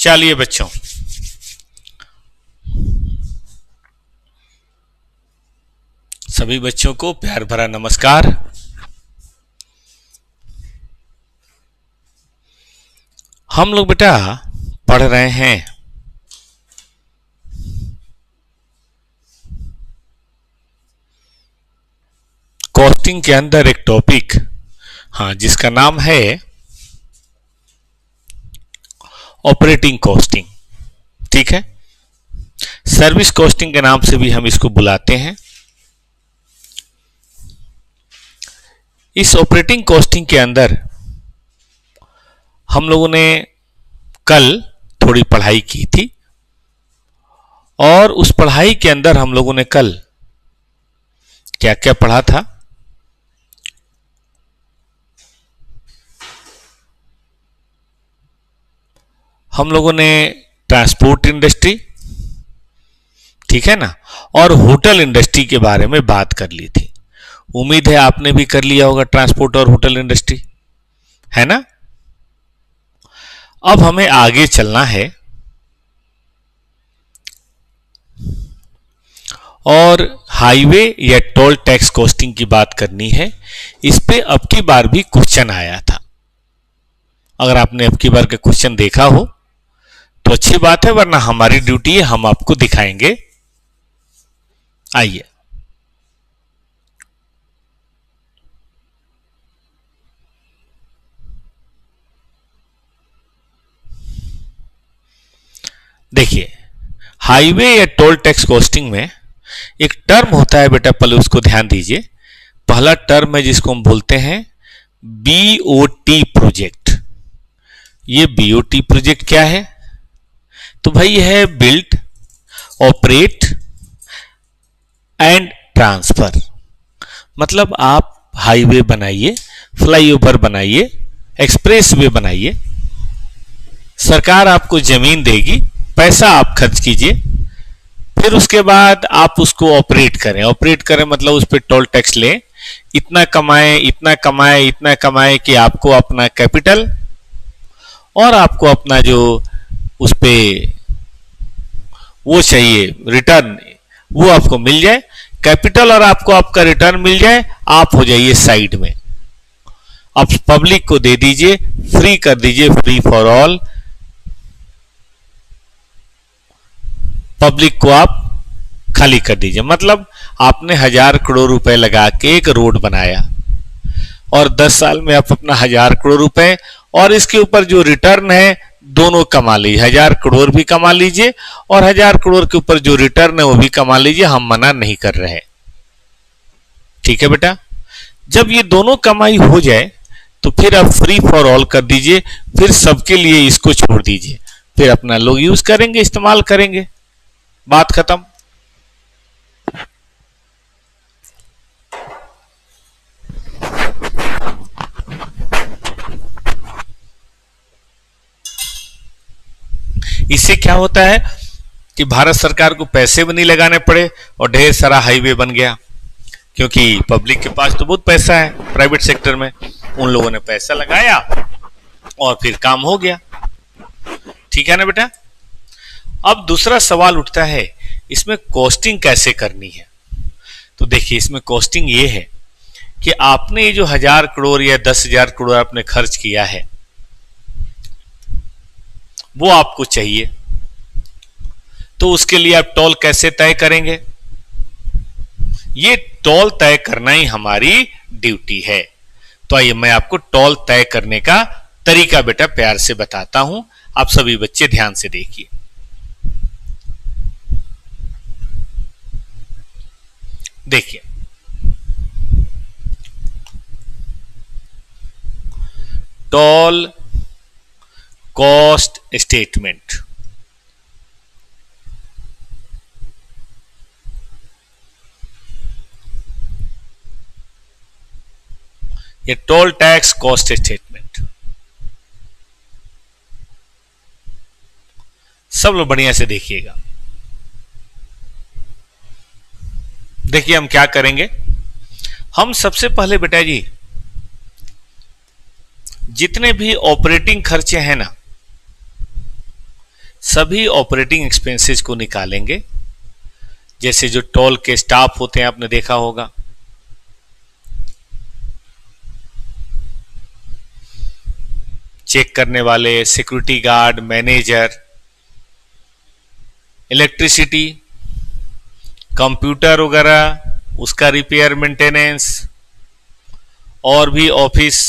चलिए बच्चों, सभी बच्चों को प्यार भरा नमस्कार। हम लोग बेटा पढ़ रहे हैं कॉस्टिंग के अंदर एक टॉपिक, जिसका नाम है ऑपरेटिंग कॉस्टिंग। ठीक है, सर्विस कॉस्टिंग के नाम से भी हम इसको बुलाते हैं। इस ऑपरेटिंग कॉस्टिंग के अंदर हम लोगों ने कल थोड़ी पढ़ाई की थी और उस पढ़ाई के अंदर हम लोगों ने कल क्या क्या पढ़ा था। हम लोगों ने ट्रांसपोर्ट इंडस्ट्री, ठीक है ना, और होटल इंडस्ट्री के बारे में बात कर ली थी। उम्मीद है आपने भी कर लिया होगा ट्रांसपोर्ट और होटल इंडस्ट्री, है ना। अब हमें आगे चलना है और हाईवे या टोल टैक्स कॉस्टिंग की बात करनी है। इस पे अब की बार भी क्वेश्चन आया था। अगर आपने अब की बार का क्वेश्चन देखा हो तो अच्छी बात है, वरना हमारी ड्यूटी है, हम आपको दिखाएंगे। आइए, देखिए, हाईवे या टोल टैक्स कॉस्टिंग में एक टर्म होता है बेटा, पहले उसको ध्यान दीजिए। पहला टर्म है जिसको हम बोलते हैं बीओटी प्रोजेक्ट। ये बीओटी प्रोजेक्ट क्या है? तो भाई यह है बिल्ड, ऑपरेट एंड ट्रांसफर। मतलब आप हाईवे बनाइए, फ्लाईओवर बनाइए, एक्सप्रेस वे बनाइए, सरकार आपको जमीन देगी, पैसा आप खर्च कीजिए, फिर उसके बाद आप उसको ऑपरेट करें। ऑपरेट करें मतलब उस पर टोल टैक्स लें, इतना कमाएं, इतना कमाएं, इतना कमाएं कि आपको अपना कैपिटल और आपको अपना जो उस पे वो चाहिए रिटर्न, वो आपको मिल जाए। कैपिटल और आपको आपका रिटर्न मिल जाए, आप हो जाइए साइड में। अब पब्लिक को दे दीजिए, फ्री कर दीजिए, फ्री फॉर ऑल। पब्लिक को आप खाली कर दीजिए। मतलब आपने 1000 करोड़ रुपए लगा के एक रोड बनाया और 10 साल में आप अपना 1000 करोड़ रुपए और इसके ऊपर जो रिटर्न है दोनों कमा लीजिए। 1000 करोड़ भी कमा लीजिए और 1000 करोड़ के ऊपर जो रिटर्न है वो भी कमा लीजिए। हम मना नहीं कर रहे। ठीक है बेटा, जब ये दोनों कमाई हो जाए तो फिर आप फ्री फॉर ऑल कर दीजिए, फिर सबके लिए इसको छोड़ दीजिए, फिर अपना लोग यूज करेंगे, इस्तेमाल करेंगे, बात खत्म। इससे क्या होता है कि भारत सरकार को पैसे भी नहीं लगाने पड़े और ढेर सारा हाईवे बन गया, क्योंकि पब्लिक के पास तो बहुत पैसा है। प्राइवेट सेक्टर में उन लोगों ने पैसा लगाया और फिर काम हो गया। ठीक है ना बेटा। अब दूसरा सवाल उठता है, इसमें कॉस्टिंग कैसे करनी है? तो देखिए, इसमें कॉस्टिंग ये है कि आपने ये जो 1000 करोड़ या 10,000 करोड़ आपने खर्च किया है वो आपको चाहिए, तो उसके लिए आप टोल कैसे तय करेंगे? ये टोल तय करना ही हमारी ड्यूटी है। तो आइए मैं आपको टोल तय करने का तरीका बेटा प्यार से बताता हूं। आप सभी बच्चे ध्यान से देखिए। देखिए, टोल कॉस्ट स्टेटमेंट। ये टोल टैक्स कॉस्ट स्टेटमेंट सब लोग बढ़िया से देखिएगा। देखिए हम क्या करेंगे। हम सबसे पहले बेटा जी जितने भी ऑपरेटिंग खर्चे हैं ना, सभी ऑपरेटिंग एक्सपेंसेस को निकालेंगे। जैसे जो टोल के स्टाफ होते हैं आपने देखा होगा, चेक करने वाले, security guard, manager, electricity, computer वगैरह, उसका रिपेयर, मेंटेनेंस, और भी ऑफिस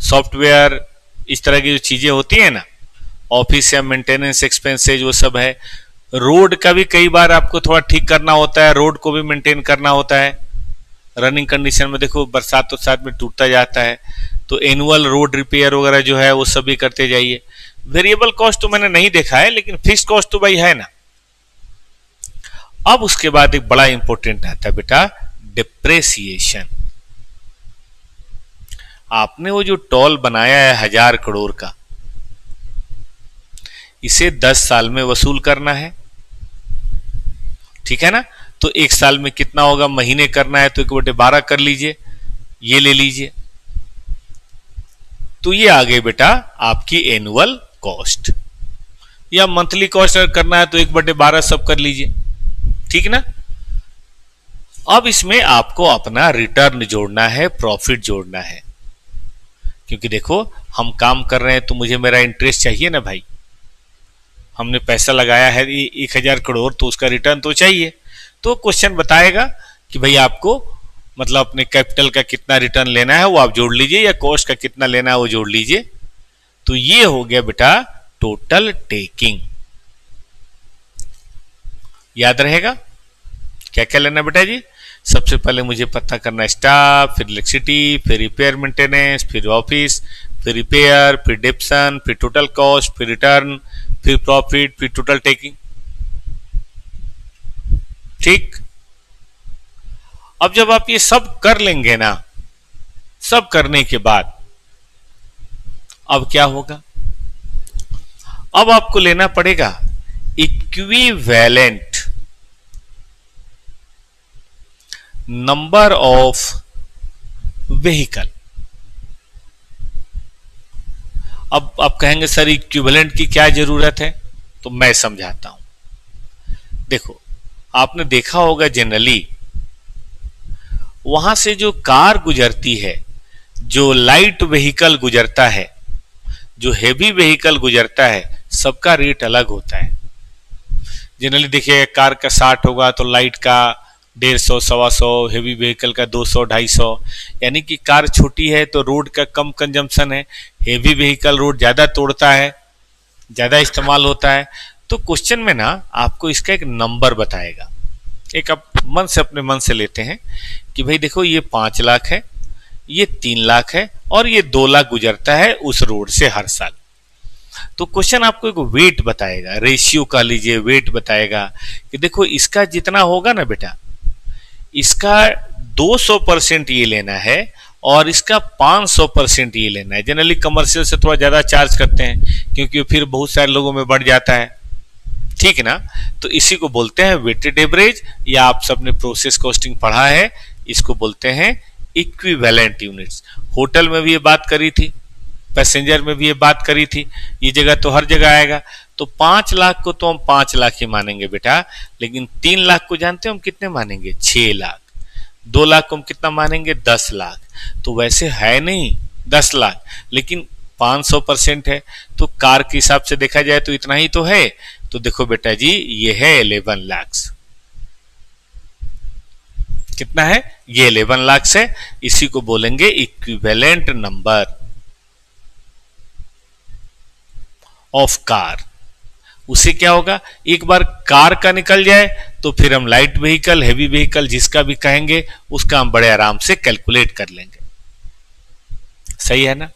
सॉफ्टवेयर, इस तरह की जो चीजें होती है ना, ऑफिस या मेंटेनेंस एक्सपेंसेज, वो सब है। रोड का भी कई बार आपको थोड़ा ठीक करना होता है, रोड को भी मेंटेन करना होता है। रनिंग कंडीशन में देखो बरसात साथ में टूटता जाता है, तो एनुअल रोड रिपेयर वगैरह जो है वो सब भी करते जाइए। वेरिएबल कॉस्ट तो मैंने नहीं देखा है, लेकिन फिक्स कॉस्ट तो भाई है ना। अब उसके बाद एक बड़ा इंपॉर्टेंट आता है बेटा, डिप्रेसिएशन। आपने वो जो टोल बनाया है 1000 करोड़ का, इसे 10 साल में वसूल करना है, ठीक है ना। तो एक साल में कितना होगा, महीने करना है तो 1/12 कर लीजिए, ये ले लीजिए। तो ये आ गई बेटा आपकी एनुअल कॉस्ट, या मंथली कॉस्ट अगर करना है तो 1/12 सब कर लीजिए, ठीक ना। अब इसमें आपको अपना रिटर्न जोड़ना है, प्रॉफिट जोड़ना है, क्योंकि देखो हम काम कर रहे हैं तो मुझे मेरा इंटरेस्ट चाहिए ना भाई। हमने पैसा लगाया है 1000 करोड़, तो उसका रिटर्न तो चाहिए। तो क्वेश्चन बताएगा कि भाई आपको मतलब अपने कैपिटल का कितना रिटर्न लेना है वो आप जोड़ लीजिए, या कॉस्ट का कितना लेना है वो जोड़ लीजिए। तो ये हो गया बेटा टोटल टेकिंग। याद रहेगा क्या क्या लेना बेटा जी। सबसे पहले मुझे पता करना स्टाफ, फिर इलेक्ट्रिसिटी, फिर रिपेयर मेंटेनेंस, फिर ऑफिस, फिर रिपेयर, फिर डिप्शन, फिर टोटल कॉस्ट, फिर रिटर्न, फिर प्रॉफिट, फिर टोटल टेकिंग। ठीक। अब जब आप ये सब कर लेंगे ना, सब करने के बाद अब क्या होगा, अब आपको लेना पड़ेगा इक्विवेलेंट नंबर ऑफ व्हीकल। अब आप कहेंगे सर इक्विवेलेंट की क्या जरूरत है, तो मैं समझाता हूं। देखो आपने देखा होगा जनरली वहां से जो कार गुजरती है, जो लाइट व्हीकल गुजरता है, जो हेवी व्हीकल गुजरता है, सबका रेट अलग होता है। जनरली देखिए कार का 60 होगा तो लाइट का 150, 125, हेवी व्हीकल का 200, 250। यानी कि कार छोटी है तो रोड का कम कंजम्पशन है, हेवी व्हीकल रोड ज्यादा तोड़ता है, ज्यादा इस्तेमाल होता है। तो क्वेश्चन में ना आपको इसका एक नंबर बताएगा, एक आप मन से अपने मन से लेते हैं कि भाई देखो ये 5 लाख है, ये 3 लाख है, और ये 2 लाख गुजरता है उस रोड से हर साल। तो क्वेश्चन आपको एक वेट बताएगा, रेशियो कह लीजिए, वेट बताएगा कि देखो इसका जितना होगा ना बेटा, इसका 200% ये लेना है और इसका 500% ये लेना है। जनरली कमर्शियल से थोड़ा ज्यादा चार्ज करते हैं क्योंकि फिर बहुत सारे लोगों में बढ़ जाता है, ठीक है ना। तो इसी को बोलते हैं वेटेड एवरेज, या आप सबने प्रोसेस कॉस्टिंग पढ़ा है, इसको बोलते हैं इक्विवेलेंट यूनिट्स। होटल में भी ये बात करी थी, पैसेंजर में भी ये बात करी थी, ये जगह तो हर जगह आएगा। तो 5 लाख को तो हम 5 लाख ही मानेंगे बेटा, लेकिन 3 लाख को जानते हो हम कितने मानेंगे, 6 लाख। 2 लाख को हम कितना मानेंगे, 10 लाख। तो वैसे है नहीं 10 लाख, लेकिन 500% है, तो कार के हिसाब से देखा जाए तो इतना ही तो है। तो देखो बेटा जी ये है 11 लाख। कितना है, ये 11 लाख है। इसी को बोलेंगे इक्विवेलेंट नंबर ऑफ कार। उसे क्या होगा, एक बार कार का निकल जाए तो फिर हम लाइट व्हीकल, हेवी व्हीकल जिसका भी कहेंगे उसका हम बड़े आराम से कैलकुलेट कर लेंगे। सही है ना।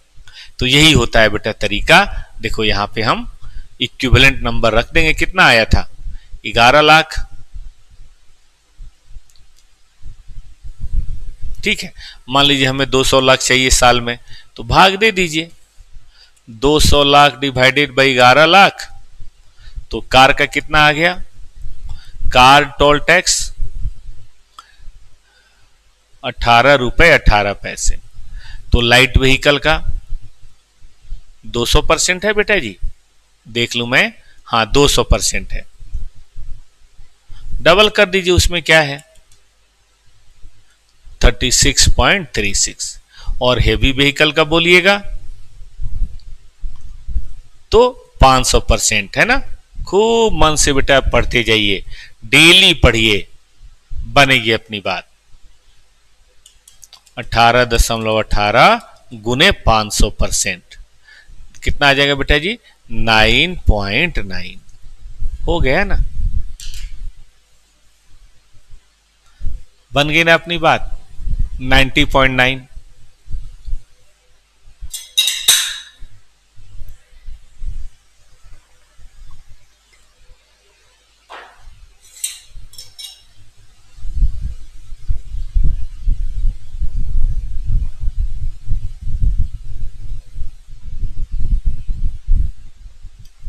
तो यही होता है बेटा तरीका। देखो यहां पे हम इक्विवेलेंट नंबर रख देंगे। कितना आया था, 11 लाख, ठीक है। मान लीजिए हमें 200 लाख चाहिए साल में, तो भाग दे दीजिए 200 लाख डिवाइडेड बाई 11 लाख। तो कार का कितना आ गया, कार टोल टैक्स 18 रुपए 18 पैसे। तो लाइट व्हीकल का 200% है बेटा जी, देख लूं मैं हाँ 200% है, डबल कर दीजिए, उसमें क्या है 36.36। और हेवी व्हीकल का बोलिएगा तो 500% है ना। खूब मन से बेटा पढ़ते जाइए, डेली पढ़िए, बनेगी अपनी बात। 18.18 गुने 500%, कितना आ जाएगा बेटा जी 9.9। हो गया ना, बन गई ना अपनी बात 90.9।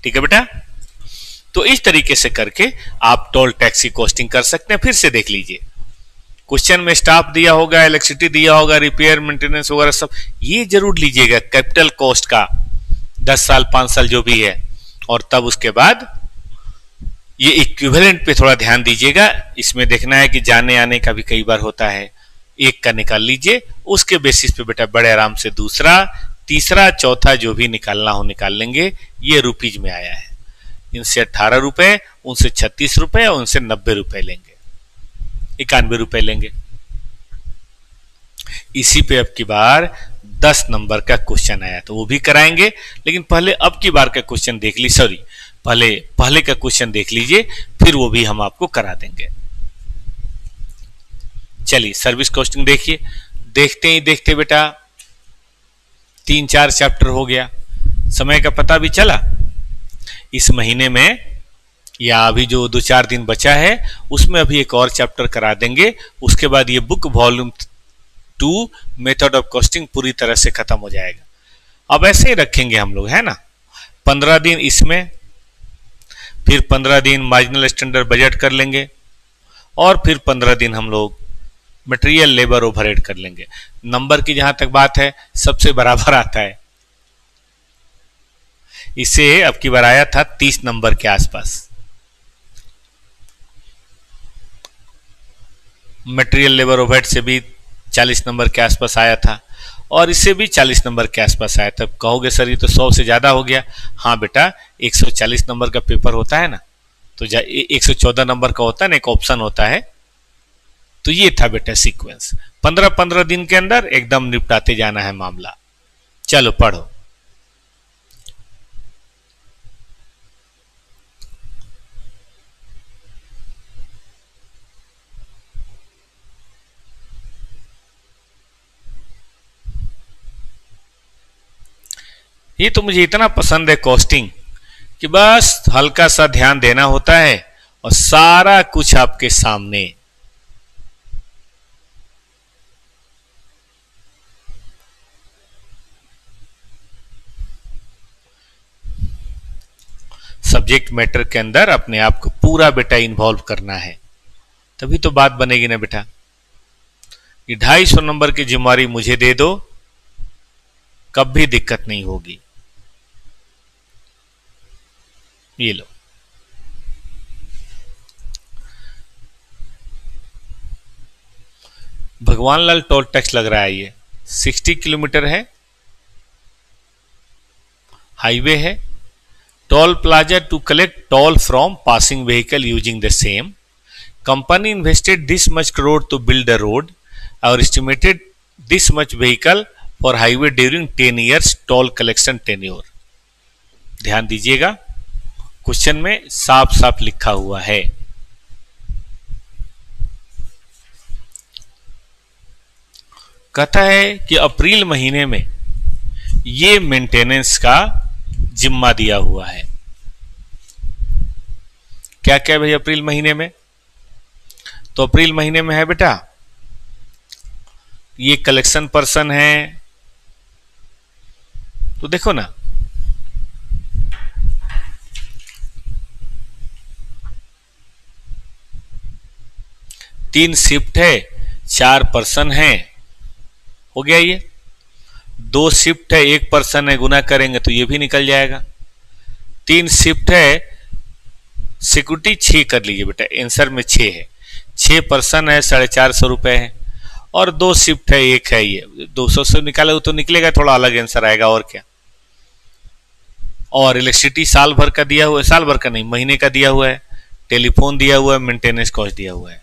ठीक है बेटा, तो इस तरीके से करके आप टोल टैक्स की कॉस्टिंग कर सकते हैं। फिर से देख लीजिए, क्वेश्चन में स्टाफ दिया होगा, इलेक्ट्रिसिटी दिया होगा, रिपेयर मेंटेनेंस वगैरह सब, ये जरूर लीजिएगा कैपिटल कॉस्ट का 10 साल 5 साल जो भी है। और तब उसके बाद ये इक्विवेलेंट पे थोड़ा ध्यान दीजिएगा, इसमें देखना है कि जाने आने का भी कई बार होता है, एक का निकाल लीजिए, उसके बेसिस पे बेटा बड़े आराम से दूसरा तीसरा चौथा जो भी निकालना हो निकाल लेंगे। ये रुपीज में आया है, इनसे 18 रुपए, उनसे 36 रुपए और उनसे 90 रुपए लेंगे, 91 रुपए लेंगे। इसी पे अब की बार 10 नंबर का क्वेश्चन आया तो वो भी कराएंगे, लेकिन पहले अब की बार का क्वेश्चन देख ली, सॉरी पहले का क्वेश्चन देख लीजिए, फिर वो भी हम आपको करा देंगे। चलिए सर्विस कॉस्टिंग देखिए, देखते ही देखते बेटा 3-4 चैप्टर हो गया, समय का पता भी चला। इस महीने में या अभी जो 2-4 दिन बचा है उसमें अभी एक और चैप्टर करा देंगे, उसके बाद ये book volume 2 method of costing पूरी तरह से खत्म हो जाएगा। अब ऐसे ही रखेंगे हम लोग, है ना, 15 दिन इसमें, फिर 15 दिन मार्जिनल स्टैंडर्ड बजट कर लेंगे, और फिर 15 दिन हम लोग मटेरियल लेबर ओवरहेड कर लेंगे। नंबर की जहां तक बात है सबसे बराबर आता है, इसे अब की बार आया था 30 नंबर के आसपास, मटेरियल लेबर ओवरहेड से भी 40 नंबर के आसपास आया था, और इससे भी 40 नंबर के आसपास आया था। कहोगे सर ये तो 100 से ज्यादा हो गया। हाँ बेटा, 140 नंबर का पेपर होता है ना, तो 114 नंबर का होता है ना, एक ऑप्शन होता है। तो ये था बेटा सीक्वेंस, 15-15 दिन के अंदर एकदम निपटाते जाना है मामला। चलो पढ़ो। ये तो मुझे इतना पसंद है कॉस्टिंग कि बस हल्का सा ध्यान देना होता है और सारा कुछ आपके सामने। सब्जेक्ट मैटर के अंदर अपने आप को पूरा बेटा इन्वॉल्व करना है, तभी तो बात बनेगी ना बेटा। ये 250 नंबर की जिम्मेवारी मुझे दे दो, कभी दिक्कत नहीं होगी। ये लो, भगवान लाल टोल टैक्स लग रहा है, ये 60 किलोमीटर है, हाईवे है। Toll plaza to collect toll from passing vehicle using the same company invested this much crore to build the road और estimated this much vehicle for highway during 10 years toll collection tenure. ध्यान दीजिएगा, question में साफ साफ लिखा हुआ है। कहता है कि अप्रैल महीने में ये मेंटेनेंस का जिम्मा दिया हुआ है। क्या क्या भाई अप्रैल महीने में? तो अप्रैल महीने में है बेटा, ये कलेक्शन पर्सन है, तो देखो ना, तीन शिफ्ट है, 4 पर्सन है, हो गया ये। 2 शिफ्ट है, 1 पर्सन है, गुना करेंगे तो ये भी निकल जाएगा। 3 शिफ्ट है, सिक्योरिटी 6 कर लीजिए बेटा, आंसर में 6 है, 6 पर्सन है, 450 है, और 2 शिफ्ट है, एक है, ये 200 से निकाले तो निकलेगा, थोड़ा अलग आंसर आएगा और क्या। और इलेक्ट्रिसिटी साल भर का दिया हुआ है, साल भर का नहीं, महीने का दिया हुआ है, टेलीफोन दिया हुआ है, मेंटेनेंस कॉस्ट दिया हुआ है।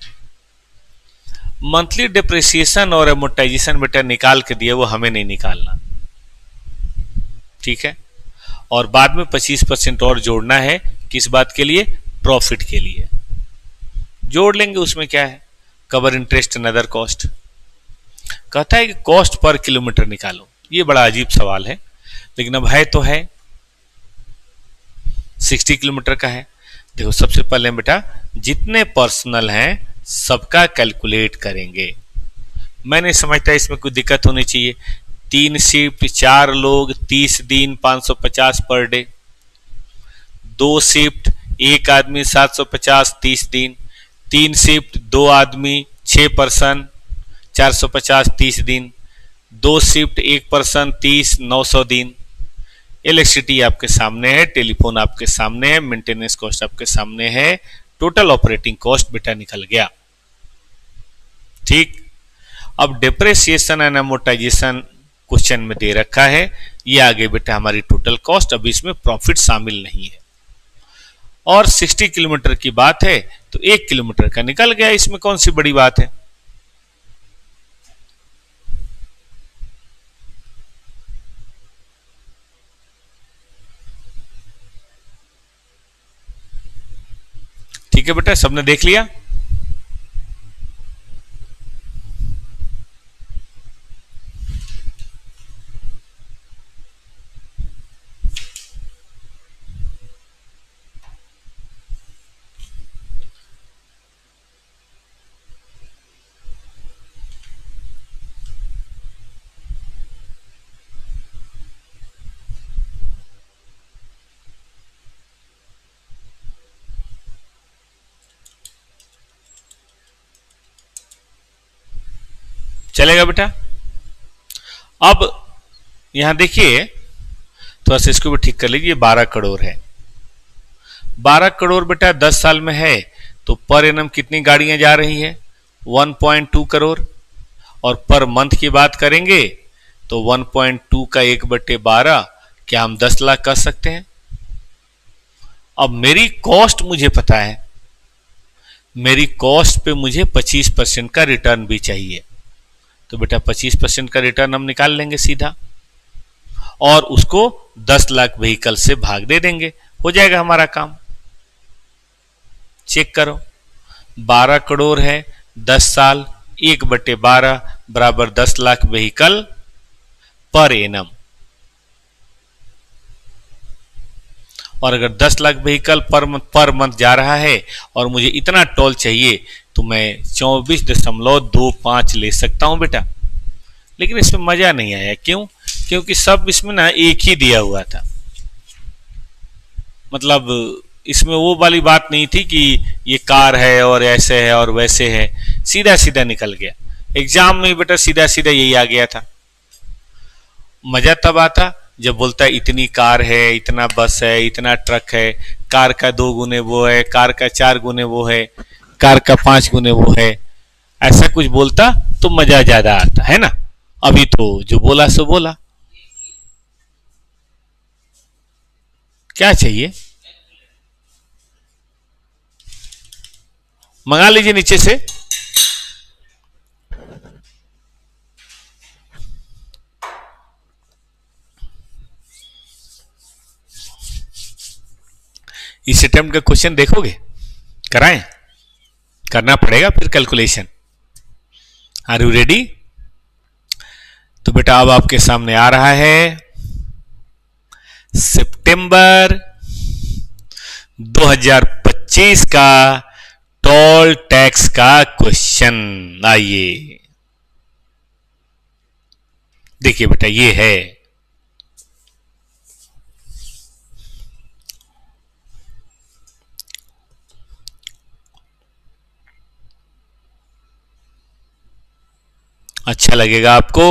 मंथली डिप्रिसिएशन और एमोर्टाइजेशन बेटा निकाल के दिया, वो हमें नहीं निकालना, ठीक है। और बाद में 25% और जोड़ना है, किस बात के लिए, प्रॉफिट के लिए जोड़ लेंगे। उसमें क्या है, cover interest and other cost. कहता है कि कॉस्ट पर किलोमीटर निकालो, ये बड़ा अजीब सवाल है, लेकिन अब है तो है, 60 किलोमीटर का है। देखो सबसे पहले बेटा जितने पर्सनल हैं सबका कैलकुलेट करेंगे। मैं नहीं समझता इसमें कोई दिक्कत होनी चाहिए। 3 शिफ्ट 4 लोग 30 दिन 550 पर डे, 2 शिफ्ट 1 आदमी 750 30 दिन, 3 शिफ्ट 2 आदमी 6 पर्सन 450 30 दिन, 2 शिफ्ट 1 पर्सन 30 900 दिन। इलेक्ट्रिसिटी आपके सामने है, टेलीफोन आपके सामने है, मेंटेनेंस कॉस्ट आपके सामने है, टोटल ऑपरेटिंग कॉस्ट बेटा निकल गया, ठीक। अब डिप्रेसिएशन एंड अमोर्टाइजेशन क्वेश्चन में दे रखा है, ये आगे बेटा हमारी टोटल कॉस्ट, अभी इसमें प्रॉफिट शामिल नहीं है। और 60 किलोमीटर की बात है तो 1 किलोमीटर का निकल गया, इसमें कौन सी बड़ी बात है। ठीक है बेटा, सबने देख लिया। चलेगा बेटा। अब यहां देखिए, थोड़ा सा इसको भी ठीक कर लीजिए, 12 करोड़ है, 12 करोड़ बेटा 10 साल में है, तो पर एनम कितनी गाड़ियां जा रही हैं, 1.2 करोड़। और पर मंथ की बात करेंगे तो 1.2 का 1/12, क्या हम 10 लाख कर सकते हैं। अब मेरी कॉस्ट मुझे पता है, मेरी कॉस्ट पे मुझे 25% का रिटर्न भी चाहिए, तो बेटा 25% का रिटर्न हम निकाल लेंगे सीधा, और उसको 10 लाख व्हीकल से भाग दे देंगे, हो जाएगा हमारा काम। चेक करो, 12 करोड़ है, 10 साल, 1/12 बराबर 10 लाख व्हीकल पर एनम। और अगर 10 लाख व्हीकल पर मंथ जा रहा है और मुझे इतना टोल चाहिए, तो मैं 24.25 ले सकता हूं बेटा। लेकिन इसमें मजा नहीं आया, क्यों, क्योंकि सब इसमें ना एक ही दिया हुआ था, मतलब इसमें वो वाली बात नहीं थी कि ये कार है और ऐसे है और वैसे है, सीधा सीधा निकल गया। एग्जाम में बेटा सीधा सीधा यही आ गया था। मजा तब आता जब बोलता है इतनी कार है, इतना बस है, इतना ट्रक है, कार का 2 गुने वो है, कार का 4 गुने वो है, कार का 5 गुने वो है, ऐसा कुछ बोलता तो मजा ज्यादा आता है ना। अभी तो जो बोला सो बोला। क्या चाहिए, मंगा लीजिए नीचे से। इस अटेम्प्ट का क्वेश्चन देखोगे, कराएं, करना पड़ेगा फिर कैलकुलेशन। Are you ready. तो बेटा अब आपके सामने आ रहा है सितंबर 2025 का टोल टैक्स का क्वेश्चन। आइए देखिए बेटा, ये है, अच्छा लगेगा आपको।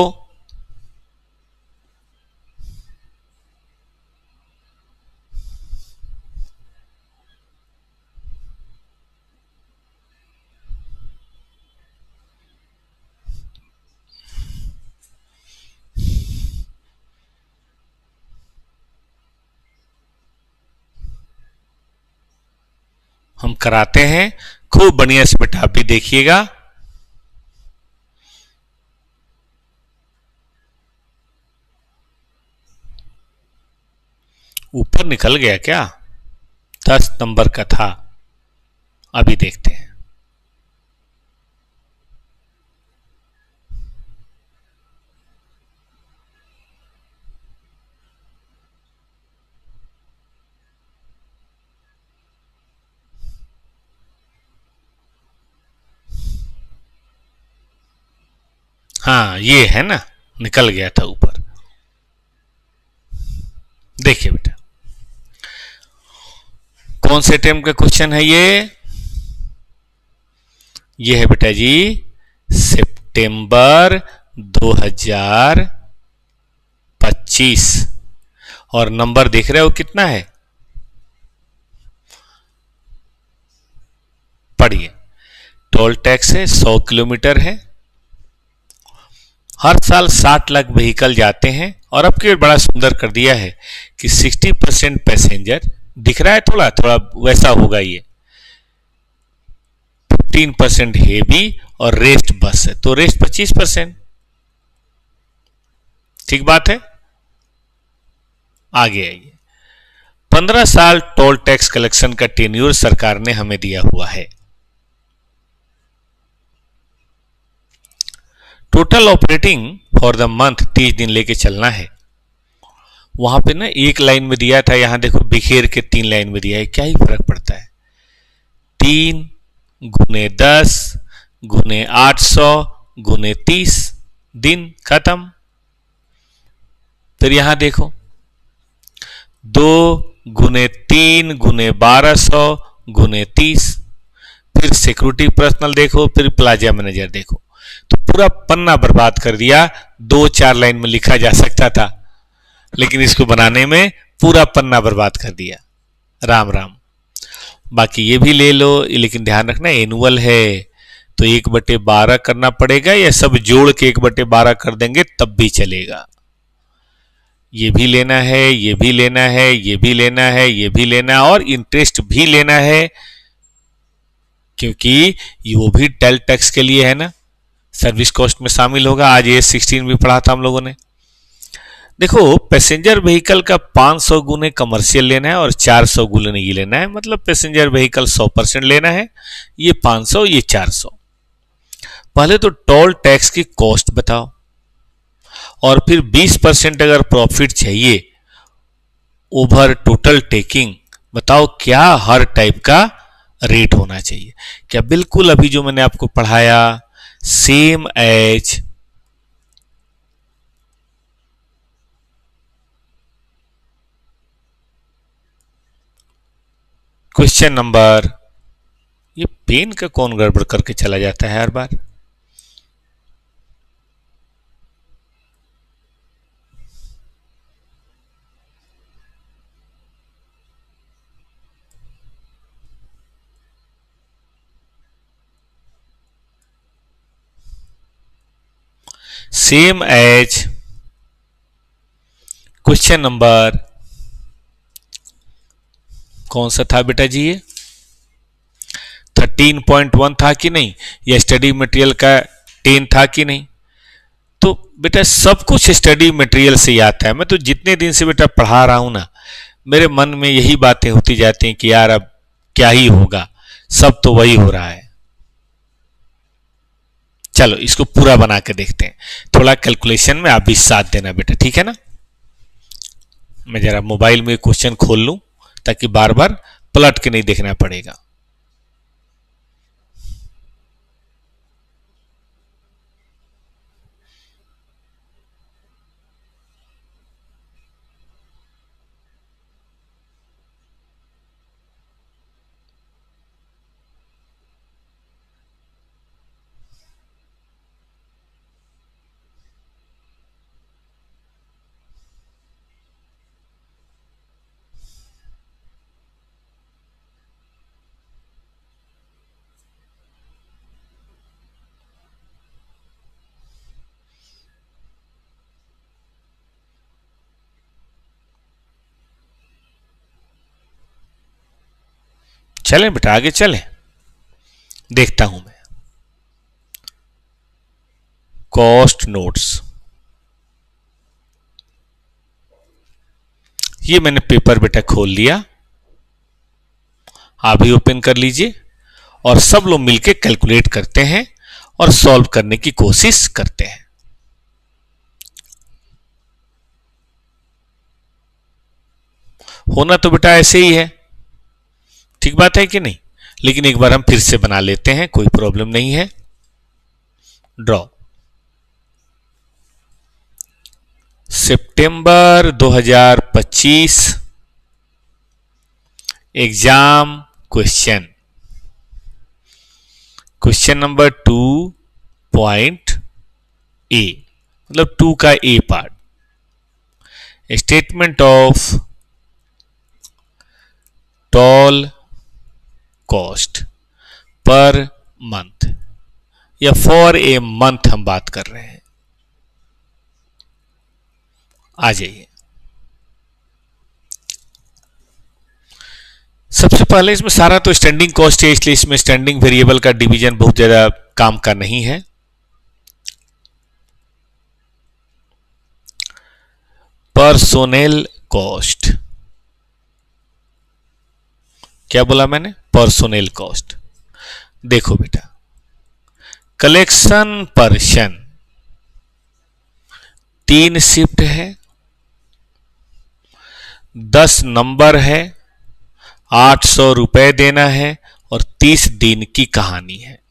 हम कराते हैं, खूब बढ़िया से बेटा आप भी देखिएगा। ऊपर निकल गया क्या? 10 नंबर का था, अभी देखते हैं। हाँ ये है ना, निकल गया था ऊपर। देखिए बेटा कौन से टर्म का क्वेश्चन है ये है बेटा जी सितंबर 2025। और नंबर देख रहे हो कितना है? पढ़िए, टोल टैक्स है 100 किलोमीटर है, हर साल 60 लाख व्हीकल जाते हैं। और अब की बड़ा सुंदर कर दिया है कि 60% पैसेंजर दिख रहा है, थोड़ा थोड़ा वैसा होगा ये, 15% हेवी और रेस्ट बस है, तो रेस्ट 25%। ठीक बात है। आगे आइए, 15 साल टोल टैक्स कलेक्शन का टेन्यूर सरकार ने हमें दिया हुआ है। Total operating for the month 30 दिन लेके चलना है। वहां पे ना एक लाइन में दिया था, यहां देखो बिखेर के 3 लाइन में दिया है, क्या ही फर्क पड़ता है? 3 गुने 10 गुने 800 गुने 30 दिन खत्म। फिर यहां देखो 2 गुने 3 गुने 1200 गुने 30, फिर सिक्योरिटी पर्सनल देखो, फिर प्लाजा मैनेजर देखो, तो पूरा पन्ना बर्बाद कर दिया। 2-4 लाइन में लिखा जा सकता था, लेकिन इसको बनाने में पूरा पन्ना बर्बाद कर दिया। राम राम। बाकी ये भी ले लो, लेकिन ध्यान रखना एनुअल है, तो 1/12 करना पड़ेगा, या सब जोड़ के 1/12 कर देंगे तब भी चलेगा। ये भी लेना है, ये भी लेना है, ये भी लेना है, ये भी लेना है, और इंटरेस्ट भी लेना है, क्योंकि वो भी टेल टैक्स के लिए है ना, सर्विस कॉस्ट में शामिल होगा। आज ये 16 भी पढ़ा था हम लोगों ने। देखो पैसेंजर व्हीकल का 500 गुने कमर्शियल लेना है और 400 गुने ये लेना है, मतलब पैसेंजर व्हीकल 100% लेना है, ये 500 ये 400। पहले तो टोल टैक्स की कॉस्ट बताओ, और फिर 20% अगर प्रॉफिट चाहिए ओवर टोटल टेकिंग, बताओ क्या हर टाइप का रेट होना चाहिए? क्या बिल्कुल अभी जो मैंने आपको पढ़ाया सेम एज क्वेश्चन नंबर, ये पेन का कौन गड़बड़ करके चला जाता है हर बार? सेम एज क्वेश्चन नंबर कौन सा था बेटा जी? ये 13.1 था कि नहीं, या स्टडी मटेरियल का 10 था कि नहीं? तो बेटा सब कुछ स्टडी मटेरियल से ही आता है। मैं तो जितने दिन से बेटा पढ़ा रहा हूं ना, मेरे मन में यही बातें होती जाती हैं कि यार अब क्या ही होगा, सब तो वही हो रहा है। चलो इसको पूरा बना के देखते हैं, थोड़ा कैलकुलेशन में आप भी साथ देना बेटा, ठीक है ना? मैं जरा मोबाइल में क्वेश्चन खोल लूं ताकि बार बार पलट के नहीं देखना पड़ेगा। चलें बेटा, आगे चलें। देखता हूं मैं कॉस्ट नोट्स। ये मैंने पेपर बेटा खोल लिया, आप भी ओपन कर लीजिए और सब लोग मिलके कैलकुलेट करते हैं और सॉल्व करने की कोशिश करते हैं। होना तो बेटा ऐसे ही है, ठीक बात है कि नहीं? लेकिन एक बार हम फिर से बना लेते हैं, कोई प्रॉब्लम नहीं है। ड्रॉ। सितंबर 2025 exam question, question number 2.A, मतलब 2 का A part. Statement of toll cost per month या फॉर ए मंथ हम बात कर रहे हैं। आ जाइए। सबसे पहले इसमें सारा तो स्टैंडिंग कॉस्ट है, इसलिए इसमें स्टैंडिंग वेरिएबल का डिवीजन बहुत ज्यादा काम का नहीं है। पर्सोनेल कॉस्ट, क्या बोला मैंने? Personnel cost. देखो बेटा, कलेक्शन पर्सन 3 शिफ्ट है, 10 नंबर है, 800 रुपए देना है और 30 दिन की कहानी है।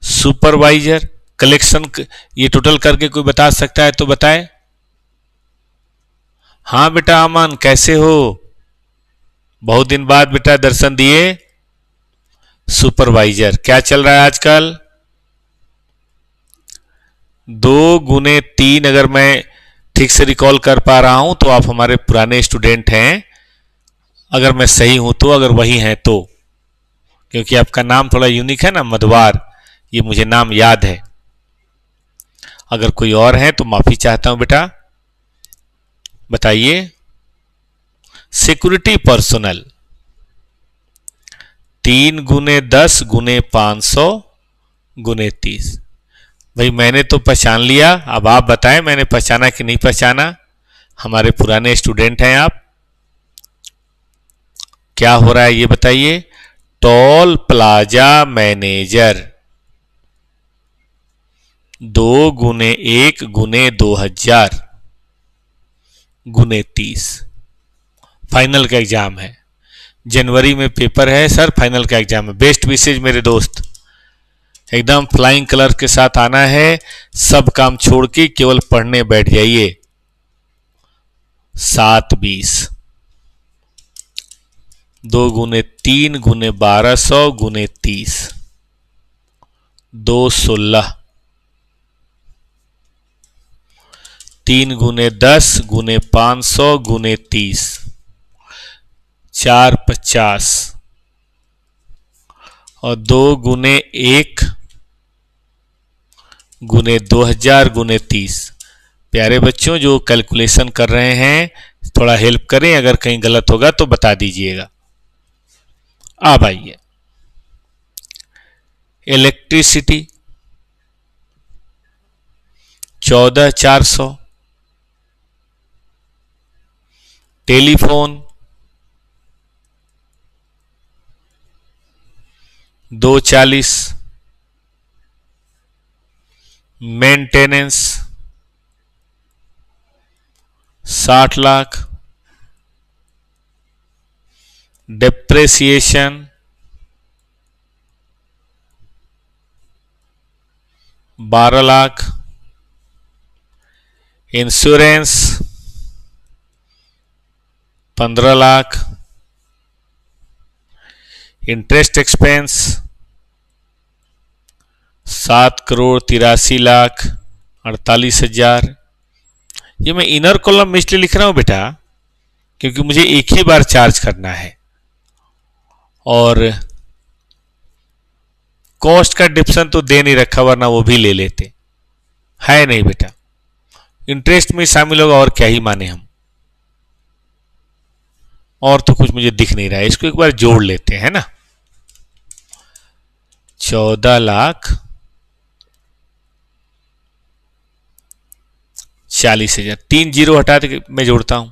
सुपरवाइजर कलेक्शन ये टोटल करके कोई बता सकता है तो बताए। हाँ बेटा अमन, कैसे हो? बहुत दिन बाद बेटा दर्शन दिए। सुपरवाइजर क्या चल रहा है आजकल? 2 गुने 3, अगर मैं ठीक से रिकॉल कर पा रहा हूं तो आप हमारे पुराने स्टूडेंट हैं, अगर मैं सही हूं तो, अगर वही हैं तो, क्योंकि आपका नाम थोड़ा यूनिक है ना, मधवार, ये मुझे नाम याद है। अगर कोई और है तो माफी चाहता हूं बेटा, बताइए। सिक्योरिटी पर्सनल 3 गुने 10 गुने 500 गुने 30। भाई मैंने तो पहचान लिया, अब आप बताएं मैंने पहचाना कि नहीं पहचाना? हमारे पुराने स्टूडेंट हैं आप। क्या हो रहा है ये बताइए। टोल प्लाजा मैनेजर 2 गुने 1 गुने 2000 गुने 30। फाइनल का एग्जाम है, जनवरी में पेपर है सर, फाइनल का एग्जाम है। बेस्ट विशेज मेरे दोस्त, एकदम फ्लाइंग कलर के साथ आना है, सब काम छोड़ के केवल पढ़ने बैठ जाइए। 720 2 गुने 3 गुने 1200 गुने 30 216 3 गुने 10 गुने 500 गुने 30 450 और 2 गुने 1 गुने 2000 गुने 30। प्यारे बच्चों जो कैलकुलेशन कर रहे हैं थोड़ा हेल्प करें, अगर कहीं गलत होगा तो बता दीजिएगा। अब आइए, electricity 14400, telephone 240, maintenance 60 lakh, depreciation 12 lakh, insurance 15 lakh, interest expense 7,83,48,000। ये मैं इनर कॉलम में इसलिए लिख रहा हूं बेटा क्योंकि मुझे एक ही बार चार्ज करना है, और कॉस्ट का डिप्शन तो दे नहीं रखा, वरना वो भी ले लेते है नहीं बेटा। इंटरेस्ट में शामिल होगा और क्या ही माने हम। और तो कुछ मुझे दिख नहीं रहा है, इसको एक बार जोड़ लेते हैं ना। 14,40,000, 3 जीरो हटा के मैं जोड़ता हूं।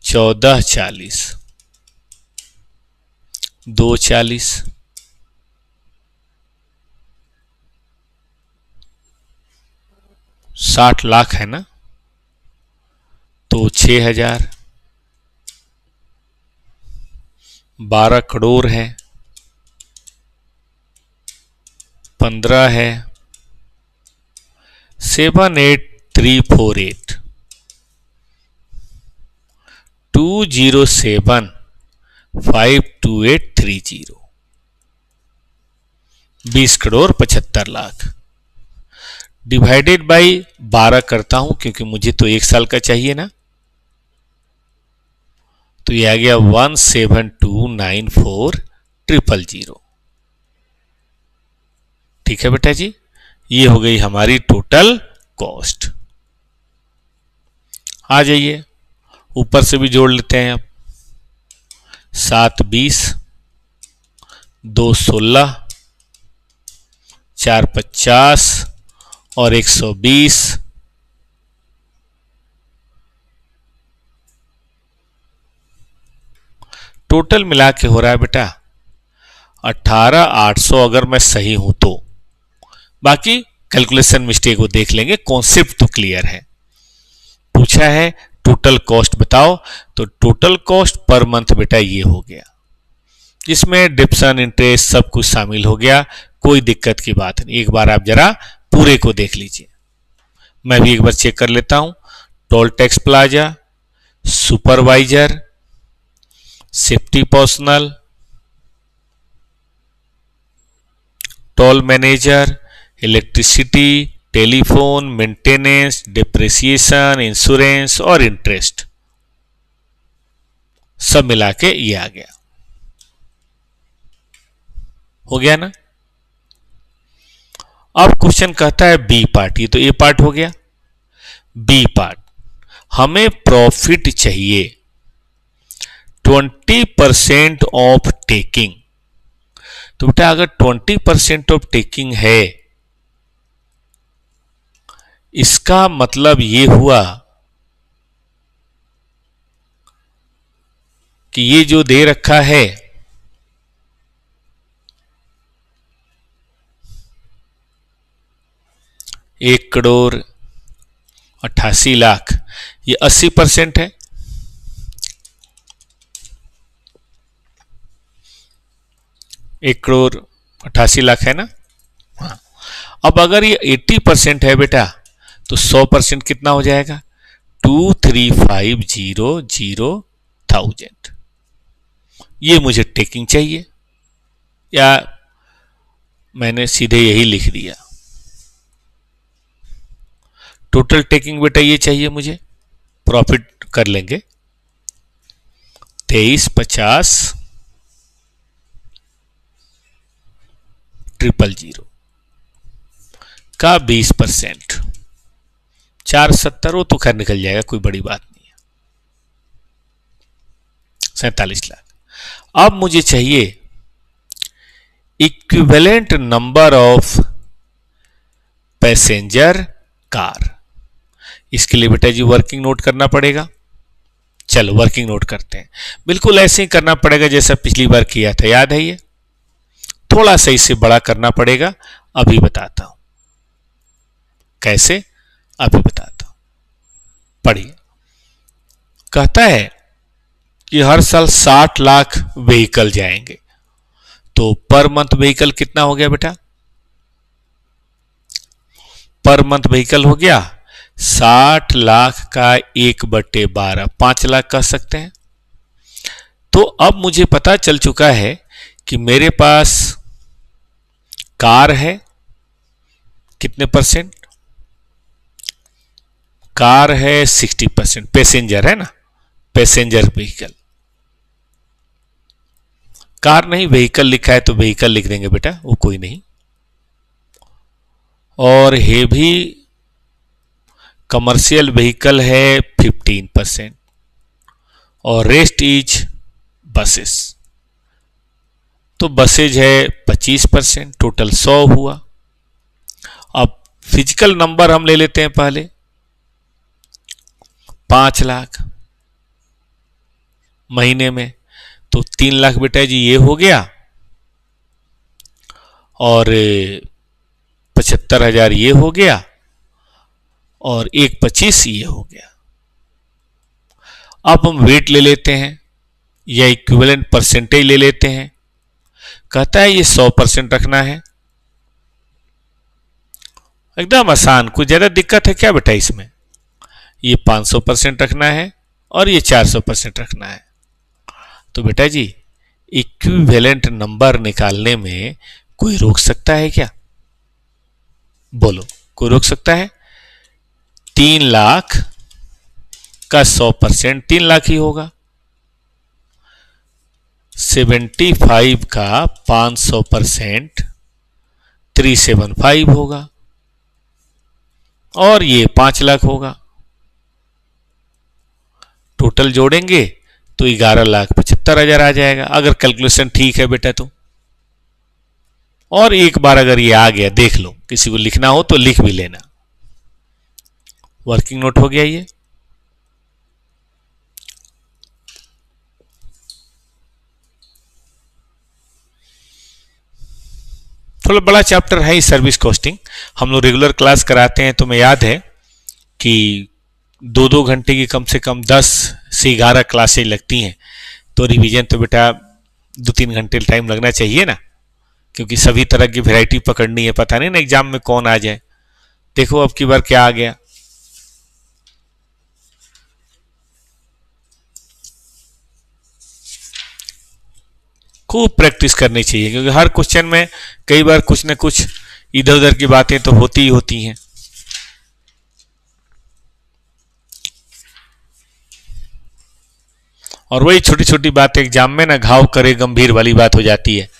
14,40, 2,40, 60 लाख है ना, तो 6,000, 12 करोड़ है, 15 है, 78348, 207,52830, 20 करोड़ 75 लाख। डिवाइडेड बाई 12 करता हूं क्योंकि मुझे तो 1 साल का चाहिए ना, तो ये आ गया 17294,000। ठीक है बेटा जी, ये हो गई हमारी टोटल कॉस्ट। आ जाइए ऊपर से भी जोड़ लेते हैं अब। 7,20, 2,16, 4,50 और 120, टोटल मिला के हो रहा है बेटा 18,800, अगर मैं सही हूं तो। बाकी कैलकुलेशन मिस्टेक को देख लेंगे, कॉन्सेप्ट तो क्लियर है। पूछा है टोटल कॉस्ट बताओ, तो टोटल कॉस्ट पर मंथ बेटा ये हो गया, जिसमें डिप्शन इंटरेस्ट सब कुछ शामिल हो गया, कोई दिक्कत की बात नहीं। एक बार आप जरा पूरे को देख लीजिए, मैं भी एक बार चेक कर लेता हूं। Toll tax plaza, supervisor, safety personal, toll manager, electricity, telephone, maintenance, depreciation, insurance और इंटरेस्ट, सब मिला के ये आ गया। हो गया ना। अब क्वेश्चन कहता है बी पार्ट, ये तो ए पार्ट हो गया। बी पार्ट, हमें प्रॉफिट चाहिए 20% ऑफ टेकिंग। तो बेटा अगर 20% ऑफ टेकिंग है, इसका मतलब ये हुआ कि ये जो दे रखा है एक करोड़ 88 लाख, ये 80% है। एक करोड़ 88 लाख है ना। हाँ, अब अगर ये 80% है बेटा, तो 100% कितना हो जाएगा? 235,000। ये मुझे टेकिंग चाहिए, या मैंने सीधे यही लिख दिया, टोटल टेकिंग बेटा ये चाहिए मुझे। प्रॉफिट कर लेंगे 23,50,000 का 20%, 470, वो तो खैर निकल जाएगा, कोई बड़ी बात नहीं है। 47 लाख। अब मुझे चाहिए equivalent number of passenger car. इसके लिए बेटा जी वर्किंग नोट करना पड़ेगा। चलो वर्किंग नोट करते हैं। बिल्कुल ऐसे ही करना पड़ेगा जैसा पिछली बार किया था, याद है ये? थोड़ा सा इससे बड़ा करना पड़ेगा, अभी बताता हूं कैसे, अभी बताता हूं। पढ़िए, कहता है कि हर साल 60 लाख व्हीकल जाएंगे, तो पर मंथ व्हीकल कितना हो गया बेटा? पर मंथ व्हीकल हो गया 60 लाख का 1/12, 5 लाख कह सकते हैं। तो अब मुझे पता चल चुका है कि मेरे पास कार है, कितने परसेंट? कार है 60%, पैसेंजर है ना, पैसेंजर व्हीकल। कार नहीं व्हीकल लिखा है तो व्हीकल लिख देंगे बेटा, वो कोई नहीं। और हेवी कमर्शियल व्हीकल है 15%, और रेस्ट इज बसेस। तो बसेज है 25%, टोटल 100 हुआ। अब फिजिकल नंबर हम ले लेते हैं पहले, 5 लाख महीने में, तो 3 लाख बेटा जी ये हो गया, और 75,000 ये हो गया, और 1,25 ये हो गया। अब हम वेट ले लेते हैं या इक्विवेलेंट परसेंटेज ले लेते हैं। कहता है ये 100% रखना है। एकदम आसान, कुछ ज्यादा दिक्कत है क्या बेटा इसमें? ये 500% रखना है और ये 400% रखना है। तो बेटा जी इक्विवेलेंट नंबर निकालने में कोई रोक सकता है क्या? बोलो, कोई रोक सकता है? 3 लाख का 100% 3 लाख ही होगा। 75 का 500% 375 होगा, और ये 5 लाख होगा। टोटल जोड़ेंगे तो 11,75,000 आ जाएगा, अगर कैलकुलेशन ठीक है बेटा तो। और एक बार अगर ये आ गया देख लो, किसी को लिखना हो तो लिख भी लेना। वर्किंग नोट हो गया ये। थोड़ा बड़ा चैप्टर है ही सर्विस कॉस्टिंग। हम लोग रेगुलर क्लास कराते हैं, तो मैं याद है कि 2-2 घंटे की कम से कम 10 से 11 क्लासेज लगती हैं। तो रिवीजन तो बेटा 2-3 घंटे टाइम लगना चाहिए ना, क्योंकि सभी तरह की वैरायटी पकड़नी है। पता नहीं ना एग्जाम में कौन आ जाए। देखो अब की बार क्या आ गया। खूब प्रैक्टिस करनी चाहिए, क्योंकि हर क्वेश्चन में कई बार कुछ न कुछ इधर उधर की बातें तो होती ही होती हैं। और वही छोटी छोटी बातें एग्जाम में ना घाव करे गंभीर वाली बात हो जाती है।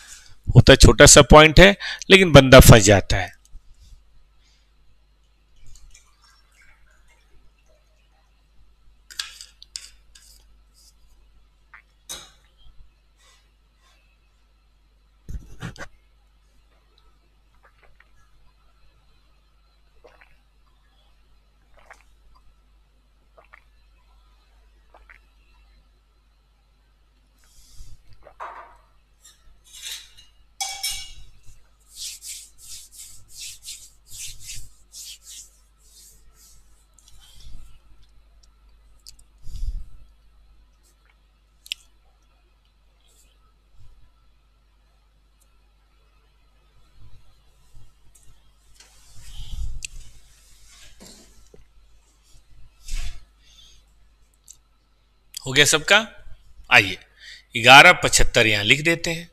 होता छोटा सा पॉइंट है, लेकिन बंदा फंस जाता है। हो गया सबका? आइए 1175 यहां लिख देते हैं।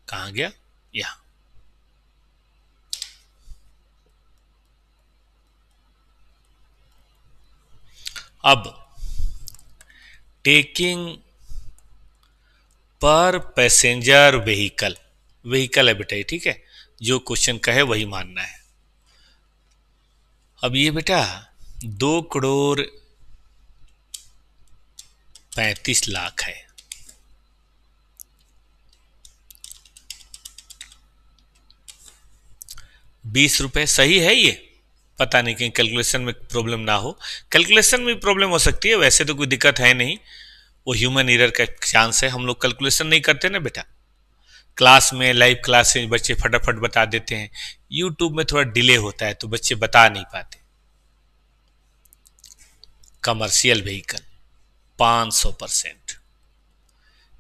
कहां गया? यहां। अब टेकिंग पर पैसेंजर व्हीकल, व्हीकल है बेटा ये, ठीक है? जो क्वेश्चन का है वही मानना है। अब ये बेटा 2,35,00,000 है। ₹20 सही है ये? पता नहीं कहीं कैलकुलेशन में प्रॉब्लम ना हो। कैलकुलेशन में प्रॉब्लम हो सकती है, वैसे तो कोई दिक्कत है नहीं। वो ह्यूमन एरर का चांस है। हम लोग कैलकुलेशन नहीं करते ना बेटा। क्लास में, लाइव क्लास में बच्चे फटाफट बता देते हैं। यूट्यूब में थोड़ा डिले होता है तो बच्चे बता नहीं पाते। Commercial vehicle 500%।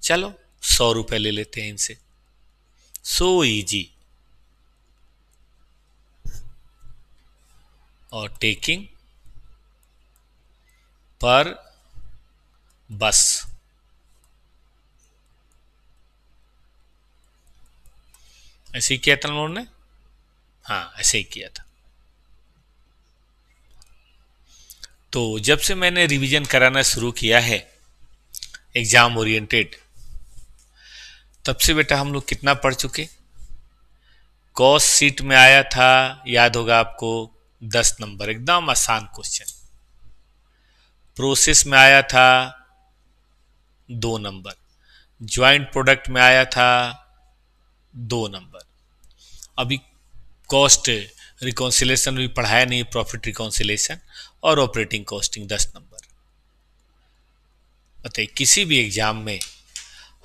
चलो ₹100 ले लेते हैं इनसे। So easy. और टेकिंग पर बस, ऐसे ही किया था उन्होंने। हाँ ऐसे ही किया था। तो जब से मैंने रिवीजन कराना शुरू किया है एग्जाम ओरिएंटेड, तब से बेटा हम लोग कितना पढ़ चुके। कॉस्ट शीट में आया था, याद होगा आपको, 10 नंबर, एकदम आसान क्वेश्चन। प्रोसेस में आया था 2 नंबर, ज्वाइंट प्रोडक्ट में आया था 2 नंबर। अभी कॉस्ट रिकॉन्सिलेशन भी पढ़ाया नहीं, प्रॉफिट रिकॉन्सिलेशन और ऑपरेटिंग कॉस्टिंग 10 नंबर। बताइए किसी भी एग्जाम में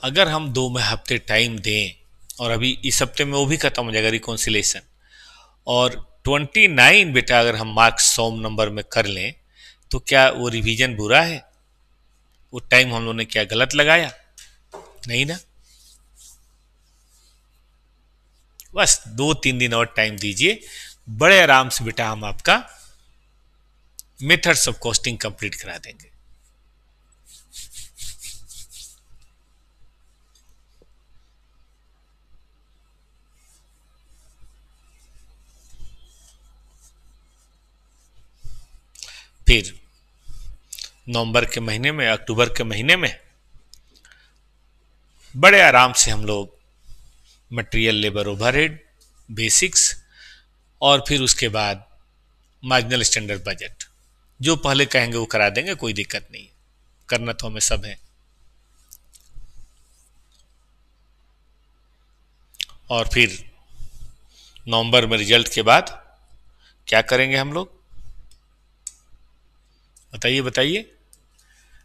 अगर हम 2 हफ्ते टाइम दें और अभी इस हफ्ते में वो भी खत्म हो जाएगा रिकॉन्सिलेशन, और 29 बेटा अगर हम मार्क्स 100 नंबर में कर लें तो क्या वो रिवीजन बुरा है? वो टाइम हम लोगों ने क्या गलत लगाया? नहीं ना। बस 2-3 दिन और टाइम दीजिए, बड़े आराम से बेटा हम आपका मेथड्स ऑफ कॉस्टिंग कंप्लीट करा देंगे। फिर नवंबर के महीने में, अक्टूबर के महीने में बड़े आराम से हम लोग मटेरियल लेबर ओवरहेड बेसिक्स और फिर उसके बाद मार्जिनल स्टैंडर्ड बजट, जो पहले कहेंगे वो करा देंगे, कोई दिक्कत नहीं, करना तो हमें सब है। और फिर नवंबर में रिजल्ट के बाद क्या करेंगे हम लोग? बताइए बताइए।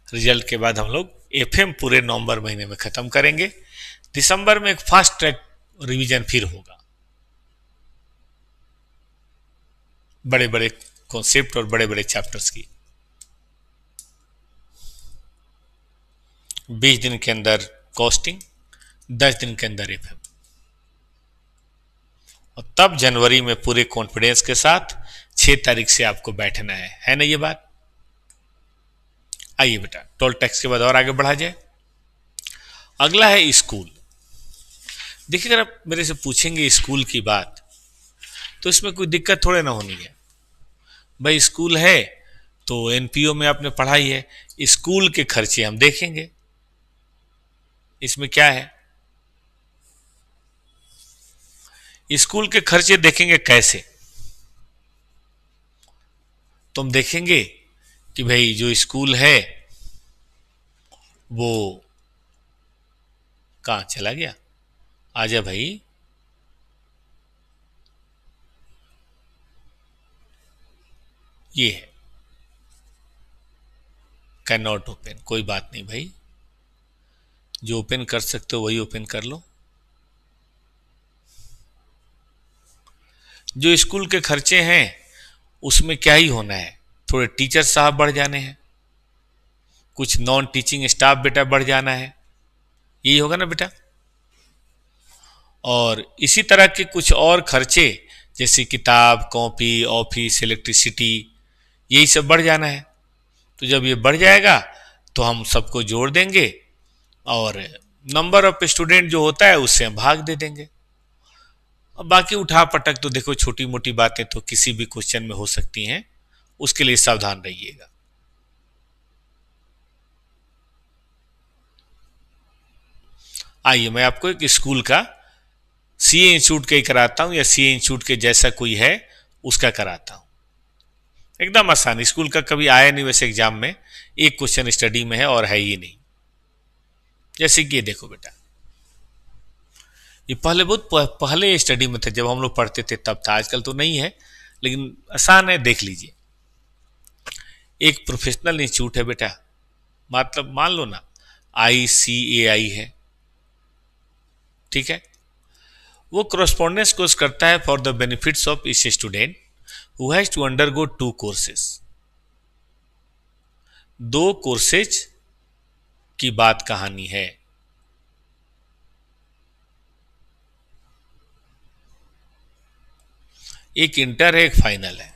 रिजल्ट के बाद हम लोग एफएम पूरे नवंबर महीने में खत्म करेंगे। दिसंबर में एक फास्ट ट्रैक रिवीजन फिर होगा, बड़े बड़े कॉन्सेप्ट और बड़े बड़े चैप्टर्स की। 20 दिन के अंदर कॉस्टिंग, 10 दिन के अंदर एफएम, और तब जनवरी में पूरे कॉन्फिडेंस के साथ 6 तारीख से आपको बैठना है ना ये बात? आइए बेटा टोल टैक्स के बाद और आगे बढ़ा जाए। अगला है स्कूल। देखिए अगर आप मेरे से पूछेंगे स्कूल की बात तो इसमें कोई दिक्कत थोड़े ना होनी है भाई। स्कूल है तो एनपीओ में आपने पढ़ाई है, स्कूल के खर्चे हम देखेंगे, इसमें क्या है? स्कूल के खर्चे देखेंगे कैसे? तो हम देखेंगे कि भाई जो स्कूल है वो कहाँ चला गया? आजा भाई। ये है कैन नॉट ओपन। कोई बात नहीं भाई, जो ओपन कर सकते हो वही ओपन कर लो। जो स्कूल के खर्चे हैं उसमें क्या ही होना है, थोड़े टीचर साहब बढ़ जाने हैं, कुछ नॉन टीचिंग स्टाफ बेटा बढ़ जाना है, यही होगा ना बेटा। और इसी तरह के कुछ और खर्चे जैसे किताब, कॉपी, ऑफिस, इलेक्ट्रिसिटी, यही सब बढ़ जाना है। तो जब ये बढ़ जाएगा तो हम सबको जोड़ देंगे और नंबर ऑफ स्टूडेंट जो होता है उससे हम भाग दे देंगे। अब बाकी उठा पटक तो देखो छोटी मोटी बातें तो किसी भी क्वेश्चन में हो सकती हैं, उसके लिए सावधान रहिएगा। आइए मैं आपको एक स्कूल का सीए इंस्टीट्यूट का ही कराता हूं, या सीए इंस्टीट्यूट के जैसा कोई है उसका कराता हूं। एकदम आसान, स्कूल का कभी आया नहीं वैसे एग्जाम में, एक क्वेश्चन स्टडी में है और है ही नहीं। जैसे कि ये देखो बेटा, ये पहले बहुत पहले स्टडी में थे, जब हम लोग पढ़ते थे तब था, आजकल तो नहीं है, लेकिन आसान है, देख लीजिए। एक प्रोफेशनल इंस्टीट्यूट है बेटा, मतलब मान लो ना ICAI है, ठीक है। वो correspondence कोर्स करता है for the benefits of each student who has to undergo 2 courses. 2 courses की बात कहानी है। एक इंटर है, एक फाइनल है।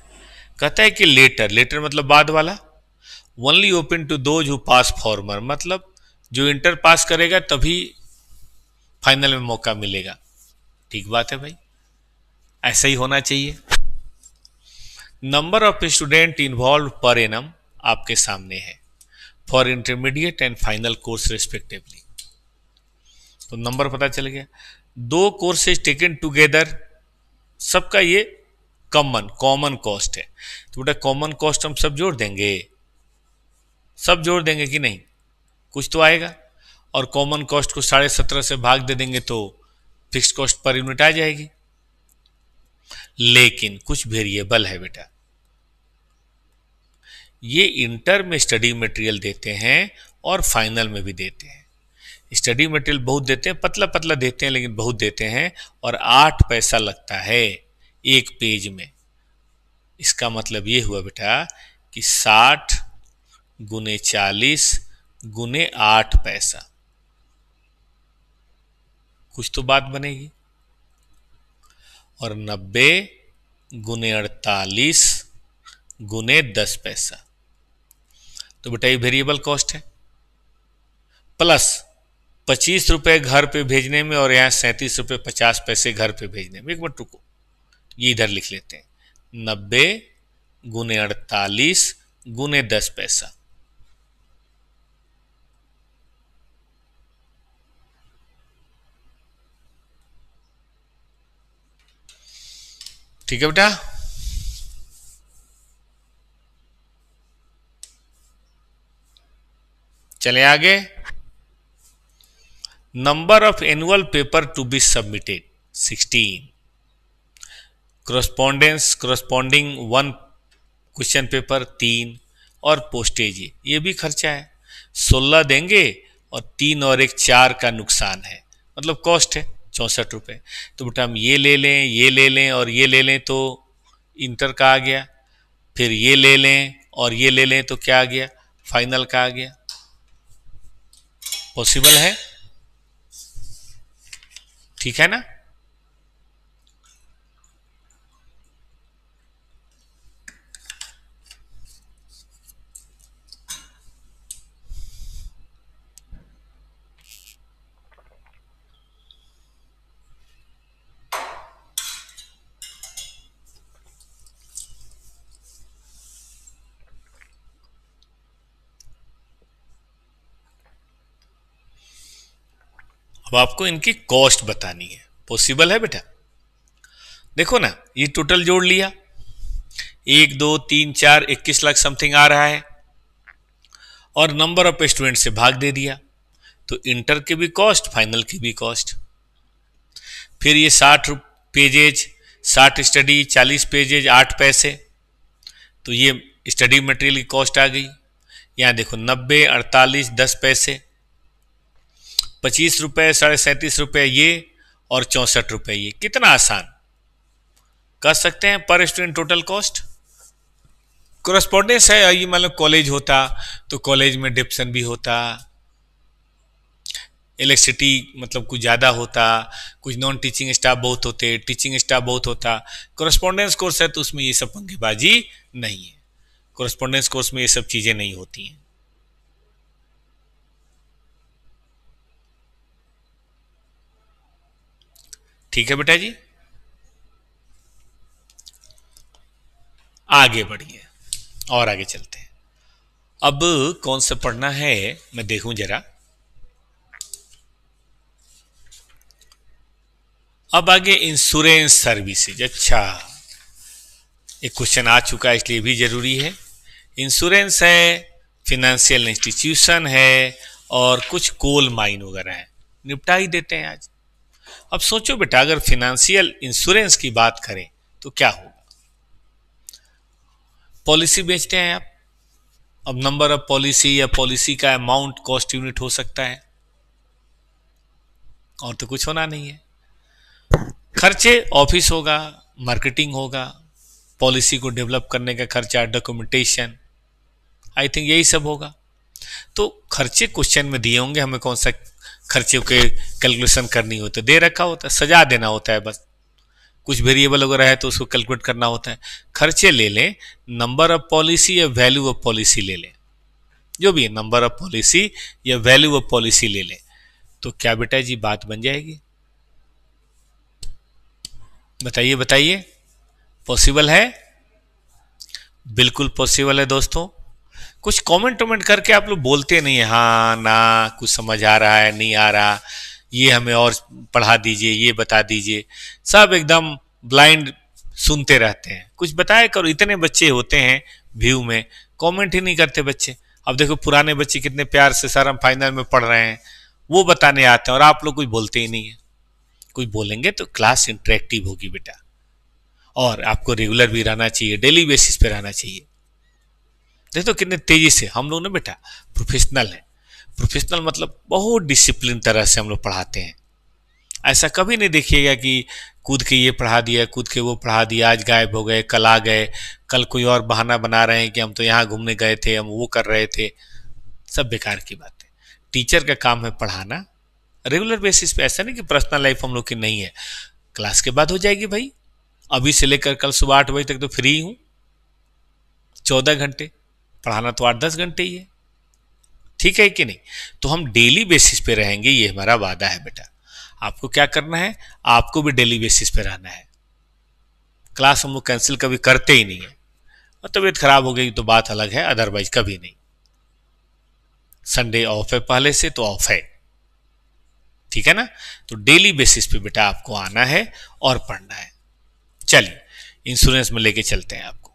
कहता है कि लेटर मतलब बाद वाला, only open to those who pass former, मतलब जो इंटर पास करेगा तभी फाइनल में मौका मिलेगा। ठीक बात है भाई, ऐसा ही होना चाहिए। Number of student involve per annum आपके सामने है for intermediate and final course respectively, तो नंबर पता चल गया। 2 कोर्सेज टेकन टुगेदर, सबका ये कॉमन कॉस्ट है, तो बेटा कॉमन कॉस्ट हम सब जोड़ देंगे, सब जोड़ देंगे कि नहीं, कुछ तो आएगा। और कॉमन कॉस्ट को 17.5 से भाग दे देंगे तो फिक्स कॉस्ट पर यूनिट आ जाएगी। लेकिन कुछ वेरिएबल है बेटा, ये इंटर में स्टडी मटेरियल देते हैं और फाइनल में भी देते हैं। स्टडी मटेरियल बहुत देते हैं, पतला पतला देते हैं लेकिन बहुत देते हैं, और 8 पैसा लगता है एक पेज में। इसका मतलब ये हुआ बेटा कि 60 गुने 40 गुने 8 पैसा, कुछ तो बात बनेगी। और 90 गुने 48 गुने 10 पैसा, तो बेटा ये वेरिएबल कॉस्ट है। प्लस 25 रुपए घर पे भेजने में और यहाँ 37 रुपए 50 पैसे घर पे भेजने में। एक मिनट रुको, ये इधर लिख लेते हैं, 90 गुने 48 गुने 10 पैसा। ठीक है बेटा, चले आगे। Number of annual paper to be submitted 16, corresponding 1 question paper 3, और पोस्टेज ये भी खर्चा है। 16 देंगे और 3 और 1 4 का नुकसान है, मतलब कॉस्ट है 64 रुपये। तो बेटा हम ये ले लें, ये ले लें और ये ले लें तो इंटर का आ गया, फिर ये ले लें और ये ले लें तो क्या आ गया, फाइनल का आ गया। पॉसिबल है, ठीक है ना। अब आपको इनकी कॉस्ट बतानी है। पॉसिबल है बेटा, देखो ना, ये टोटल जोड़ लिया, 1 2 3 4 21 लाख समथिंग आ रहा है, और नंबर ऑफ स्टूडेंट से भाग दे दिया, तो इंटर की भी कॉस्ट, फाइनल की भी कॉस्ट। फिर ये 60 पेजेज, 60 स्टडी, 40 पेजेज, 8 पैसे, तो ये स्टडी मटेरियल की कॉस्ट आ गई। यहाँ देखो 90 48 10 पैसे, 25 रुपये 37.5 रुपये ये, और 64 रुपये ये। कितना आसान कर सकते हैं पर स्टूडेंट टोटल कॉस्ट। कोरेस्पॉन्डेंस है, ये मतलब कॉलेज होता तो कॉलेज में डिप्शन भी होता, इलेक्ट्रिसिटी मतलब कुछ ज़्यादा होता, कुछ नॉन टीचिंग स्टाफ बहुत होते, टीचिंग स्टाफ बहुत होता। कोरेस्पॉन्डेंस कोर्स है तो उसमें ये सब पंगेबाजी नहीं है, कोरेस्पॉन्डेंस कोर्स में ये सब चीज़ें नहीं होती हैं। ठीक है बेटा जी, आगे बढ़िए और आगे चलते हैं। अब कौन सा पढ़ना है मैं देखूं जरा। अब आगे इंश्योरेंस सर्विसेज। अच्छा, एक क्वेश्चन आ चुका है इसलिए भी जरूरी है। इंश्योरेंस है, फिनेंशियल इंस्टीट्यूशन है, और कुछ कोल माइन वगैरह है, निपटा ही देते हैं आज। अब सोचो बेटा, अगर फिनेंशियल इंश्योरेंस की बात करें तो क्या होगा। पॉलिसी बेचते हैं आप, अब नंबर ऑफ पॉलिसी या पॉलिसी का अमाउंट कॉस्ट यूनिट हो सकता है, और तो कुछ होना नहीं है। खर्चे ऑफिस होगा, मार्केटिंग होगा, पॉलिसी को डेवलप करने का खर्चा, डॉक्यूमेंटेशन, आई थिंक यही सब होगा। तो खर्चे क्वेश्चन में दिए होंगे, हमें कौन सा खर्चे के कैलकुलेशन करनी होती है, दे रखा होता है, सजा देना होता है बस। कुछ वेरिएबल वगैरह है तो उसको कैलकुलेट करना होता है। खर्चे ले लें, नंबर ऑफ पॉलिसी या वैल्यू ऑफ पॉलिसी ले लें, जो भी है, नंबर ऑफ पॉलिसी या वैल्यू ऑफ पॉलिसी ले लें, तो क्या बेटा जी बात बन जाएगी। बताइए बताइए, पॉसिबल है, बिल्कुल पॉसिबल है दोस्तों। कुछ कमेंट वमेंट करके आप लोग बोलते नहीं है, हाँ ना कुछ समझ आ रहा है, नहीं आ रहा, ये हमें और पढ़ा दीजिए, ये बता दीजिए, सब एकदम ब्लाइंड सुनते रहते हैं। कुछ बताया करो, इतने बच्चे होते हैं व्यू में, कमेंट ही नहीं करते बच्चे। अब देखो पुराने बच्चे कितने प्यार से सर हम फाइनल में पढ़ रहे हैं, वो बताने आते हैं और आप लोग कोई बोलते ही नहीं है। कोई बोलेंगे तो क्लास इंटरेक्टिव होगी बेटा, और आपको रेगुलर भी रहना चाहिए, डेली बेसिस पे रहना चाहिए। देखो तो कितने तेजी से हम लोग ना बेटा प्रोफेशनल है। प्रोफेशनल मतलब बहुत डिसिप्लिन तरह से हम लोग पढ़ाते हैं। ऐसा कभी नहीं देखिएगा कि कूद के ये पढ़ा दिया, कूद के वो पढ़ा दिया, आज गायब हो गए, कल आ गए, कल कोई और बहाना बना रहे हैं कि हम तो यहाँ घूमने गए थे, हम वो कर रहे थे। सब बेकार की बात है। टीचर का काम है पढ़ाना रेगुलर बेसिस पे। ऐसा नहीं कि पर्सनल लाइफ हम लोग की नहीं है। क्लास के बाद हो जाएगी भाई, अभी से लेकर कल सुबह 8 बजे तक तो फ्री हूँ। 14 घंटे पढ़ाना तो 8-10 घंटे ही है, ठीक है कि नहीं? तो हम डेली बेसिस पे रहेंगे, ये हमारा वादा है बेटा। आपको क्या करना है, आपको भी डेली बेसिस पे रहना है। क्लास हम लोग कैंसिल कभी करते ही नहीं है। और तबीयत खराब हो गई तो बात अलग है, अदरवाइज कभी नहीं। संडे ऑफ है पहले से तो ऑफ है, ठीक है ना? तो डेली बेसिस पे बेटा आपको आना है और पढ़ना है। चलिए इंश्योरेंस में लेके चलते हैं आपको।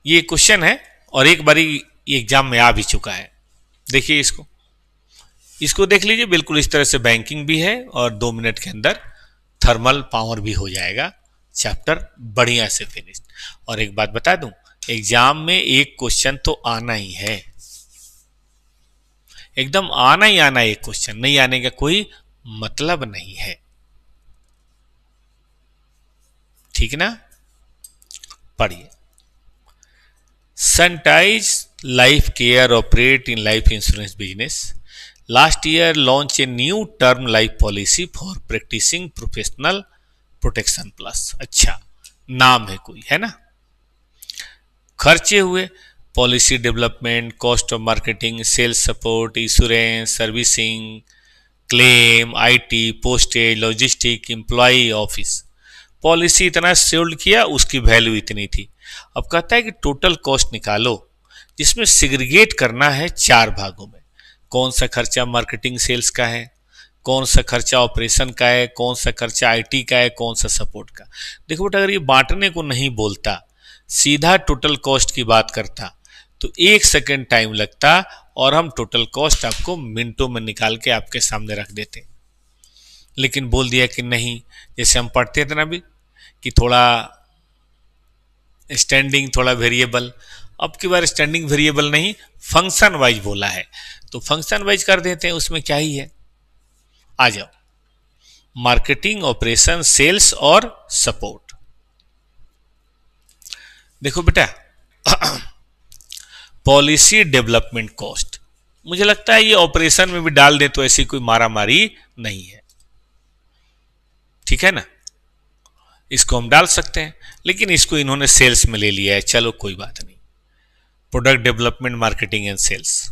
ये क्वेश्चन है और एक बारी एग्जाम में आ भी चुका है। देखिए इसको, इसको देख लीजिए। बिल्कुल इस तरह से बैंकिंग भी है और 2 मिनट के अंदर थर्मल पावर भी हो जाएगा। चैप्टर बढ़िया से फिनिश। और एक बात बता दूं, एग्जाम में एक क्वेश्चन तो आना ही है, एकदम आना ही आना। एक क्वेश्चन नहीं आने का कोई मतलब नहीं है, ठीक ना? पढ़िए। सनटाइज life care operate in life insurance business. Last year launch a new term life policy for practising professional protection plus. अच्छा नाम है कोई, है ना? खर्चे हुए policy development, cost of marketing, sales support, insurance, servicing, claim, IT, postage, logistic, employ office. Policy इतना sold किया, उसकी वैल्यू इतनी थी। अब कहता है कि टोटल कॉस्ट निकालो, जिसमें सिग्रीगेट करना है 4 भागों में। कौन सा खर्चा मार्केटिंग सेल्स का है, कौन सा खर्चा ऑपरेशन का है, कौन सा खर्चा आईटी का है, कौन सा सपोर्ट का। देखो बेटा, अगर ये बांटने को नहीं बोलता, सीधा टोटल कॉस्ट की बात करता तो 1 सेकेंड टाइम लगता और हम टोटल कॉस्ट आपको मिनटों में निकाल के आपके सामने रख देते। लेकिन बोल दिया कि नहीं, जैसे हम पढ़ते थे ना भी कि थोड़ा स्टैंडिंग थोड़ा वेरिएबल। अब की बार स्टैंडिंग वेरिएबल नहीं, फंक्शन वाइज बोला है तो फंक्शन वाइज कर देते हैं। उसमें क्या ही है, आ जाओ। मार्केटिंग, ऑपरेशन, सेल्स और सपोर्ट। देखो बेटा पॉलिसी डेवलपमेंट कॉस्ट, मुझे लगता है ये ऑपरेशन में भी डाल दे तो ऐसी कोई मारा मारी नहीं है, ठीक है ना? इसको हम डाल सकते हैं, लेकिन इसको इन्होंने सेल्स में ले लिया है। चलो कोई बात नहीं। Product development, marketing and sales,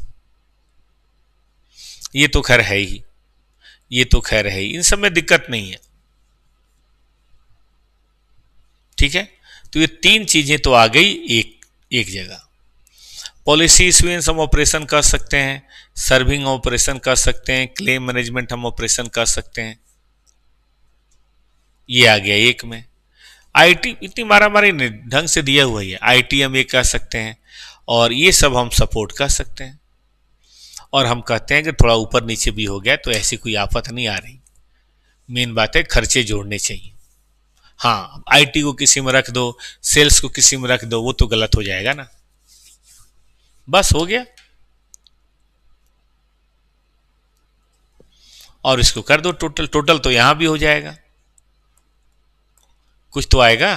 ये तो खैर है ही, ये तो खैर है ही, इन सब में दिक्कत नहीं है, ठीक है? तो ये 3 चीजें तो आ गई एक जगह। पॉलिसी इश्यूएंस हम ऑपरेशन कर सकते हैं, सर्विंग ऑपरेशन कर सकते हैं, क्लेम मैनेजमेंट हम ऑपरेशन कर सकते हैं। ये आ गया एक में। आईटी इतनी मारामारी नहीं, ढंग से दिया हुआ है। आईटी हम ये कर सकते हैं और ये सब हम सपोर्ट कर सकते हैं। और हम कहते हैं कि थोड़ा ऊपर नीचे भी हो गया तो ऐसी कोई आफत नहीं आ रही। मेन बात है खर्चे जोड़ने चाहिए। हाँ, आईटी को किसी में रख दो, सेल्स को किसी में रख दो, वो तो गलत हो जाएगा ना। बस हो गया। और इसको कर दो टोटल, टोटल तो यहां भी हो जाएगा, कुछ तो आएगा।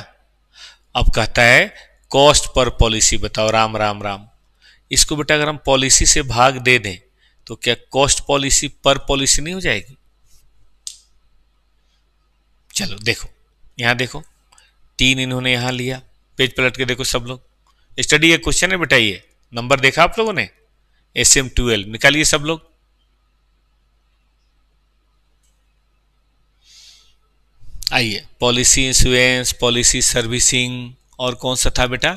अब कहता है कॉस्ट पर पॉलिसी बताओ। राम राम राम। इसको बेटा अगर हम पॉलिसी से भाग दे दें तो क्या कॉस्ट पॉलिसी पर पॉलिसी नहीं हो जाएगी? चलो देखो, यहां देखो 3 इन्होंने यहां लिया। पेज पलट के देखो सब लोग। स्टडी का क्वेश्चन है बेटा, ये नंबर देखा आप लोगों ने? SM12 निकालिए सब लोग। आइए, पॉलिसी इंश्योरेंस, पॉलिसी सर्विसिंग और कौन सा था बेटा?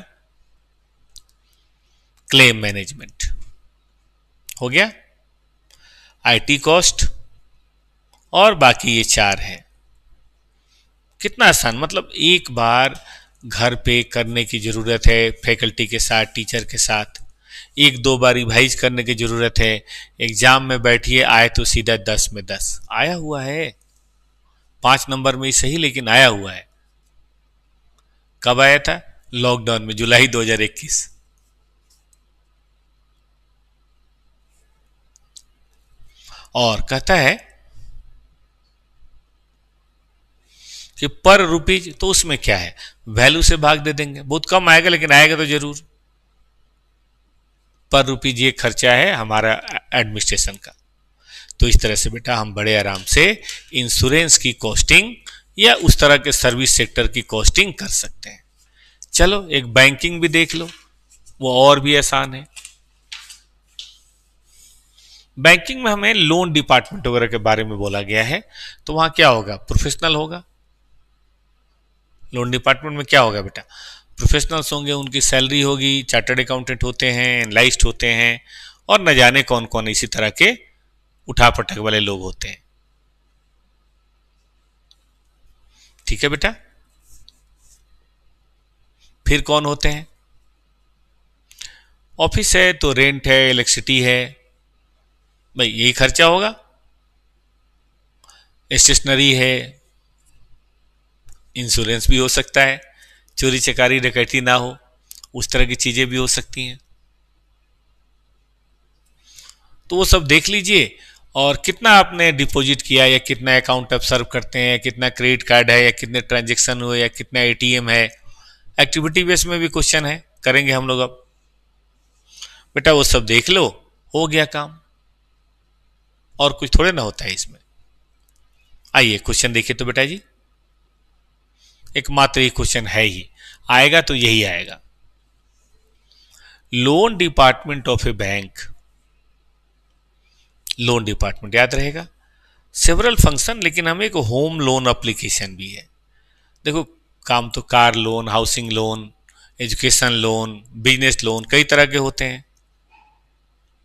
Claim management. हो गया। आईटी कॉस्ट और बाकी ये 4 है। कितना आसान, मतलब एक बार घर पे करने की ज़रूरत है, फैकल्टी के साथ, टीचर के साथ एक दो बार रिवाइज करने की ज़रूरत है। एग्जाम में बैठिए, आए तो सीधा 10 में 10 आया हुआ है, 5 नंबर में ही सही लेकिन आया हुआ है। कब आया था? लॉकडाउन में, जुलाई 2021। और कहता है कि पर रुपीज, तो उसमें क्या है, वैल्यू से भाग दे देंगे, बहुत कम आएगा लेकिन आएगा तो जरूर। पर रुपीज ये खर्चा है हमारा एडमिनिस्ट्रेशन का। तो इस तरह से बेटा हम बड़े आराम से इंश्योरेंस की कॉस्टिंग या उस तरह के सर्विस सेक्टर की कॉस्टिंग कर सकते हैं। चलो एक बैंकिंग भी देख लो, वो और भी आसान है। बैंकिंग में हमें लोन डिपार्टमेंट वगैरह के बारे में बोला गया है, तो वहां क्या होगा, प्रोफेशनल होगा। लोन डिपार्टमेंट में क्या होगा बेटा, प्रोफेशनल्स होंगे, उनकी सैलरी होगी, चार्टर्ड अकाउंटेंट होते हैं, एनालिस्ट होते हैं, और न जाने कौन कौन इसी तरह के उठा पटक वाले लोग होते हैं। ठीक है बेटा। फिर कौन होते हैं, ऑफिस है तो रेंट है, इलेक्ट्रिसिटी है, भाई यही खर्चा होगा। स्टेशनरी है, इंश्योरेंस भी हो सकता है, चोरी चकारी डकैती ना हो उस तरह की चीजें भी हो सकती हैं। तो वो सब देख लीजिए, और कितना आपने डिपॉजिट किया या कितना अकाउंट आप सर्व करते हैं, कितना क्रेडिट कार्ड है या कितने ट्रांजेक्शन हुए या कितना एटीएम है। एक्टिविटी बेस में भी क्वेश्चन है, करेंगे हम लोग अब। बेटा वो सब देख लो, हो गया काम, और कुछ थोड़े ना होता है इसमें। आइए क्वेश्चन देखिए तो बेटा जी, एकमात्र ये क्वेश्चन है ही, आएगा तो यही आएगा। Loan department of A bank, loan department याद रहेगा, सेवरल फंक्शन, लेकिन हमें एक होम लोन एप्लीकेशन भी है। देखो काम तो car loan, housing loan, education loan, business loan, कई तरह के होते हैं।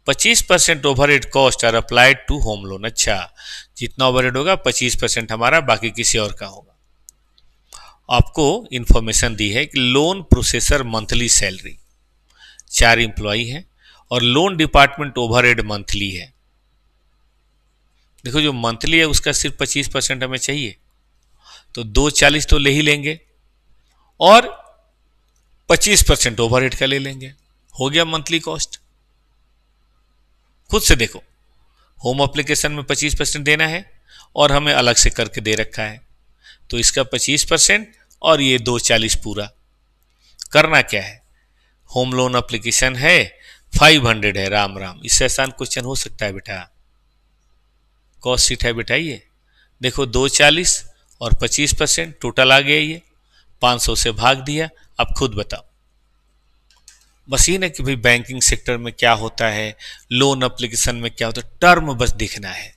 25% overhead cost are applied to home loan. अच्छा, जितना ओवरहेड होगा 25% हमारा, बाकी किसी और का होगा। आपको इंफॉर्मेशन दी है कि loan processor monthly salary, 4 employee हैं, और लोन डिपार्टमेंट ओवरहेड मंथली है। देखो जो मंथली है उसका सिर्फ 25% हमें चाहिए, तो 240 तो ले ही लेंगे, और 25% ओवरहेड का ले लेंगे, हो गया मंथली कॉस्ट। खुद से देखो, होम एप्लीकेशन में 25% देना है और हमें अलग से करके दे रखा है, तो इसका 25% और ये 240 पूरा। करना क्या है, होम लोन एप्लीकेशन है, 500 है, राम राम, इससे आसान क्वेश्चन हो सकता है बेटा। कॉस्ट शीट है बेटा ये, देखो 240 और 25% टोटल आ गया, ये 500 से भाग दिया। अब खुद बताओ, बस ये ना कि भाई बैंकिंग सेक्टर में क्या होता है, लोन एप्लीकेशन में क्या होता है, टर्म बस दिखना है।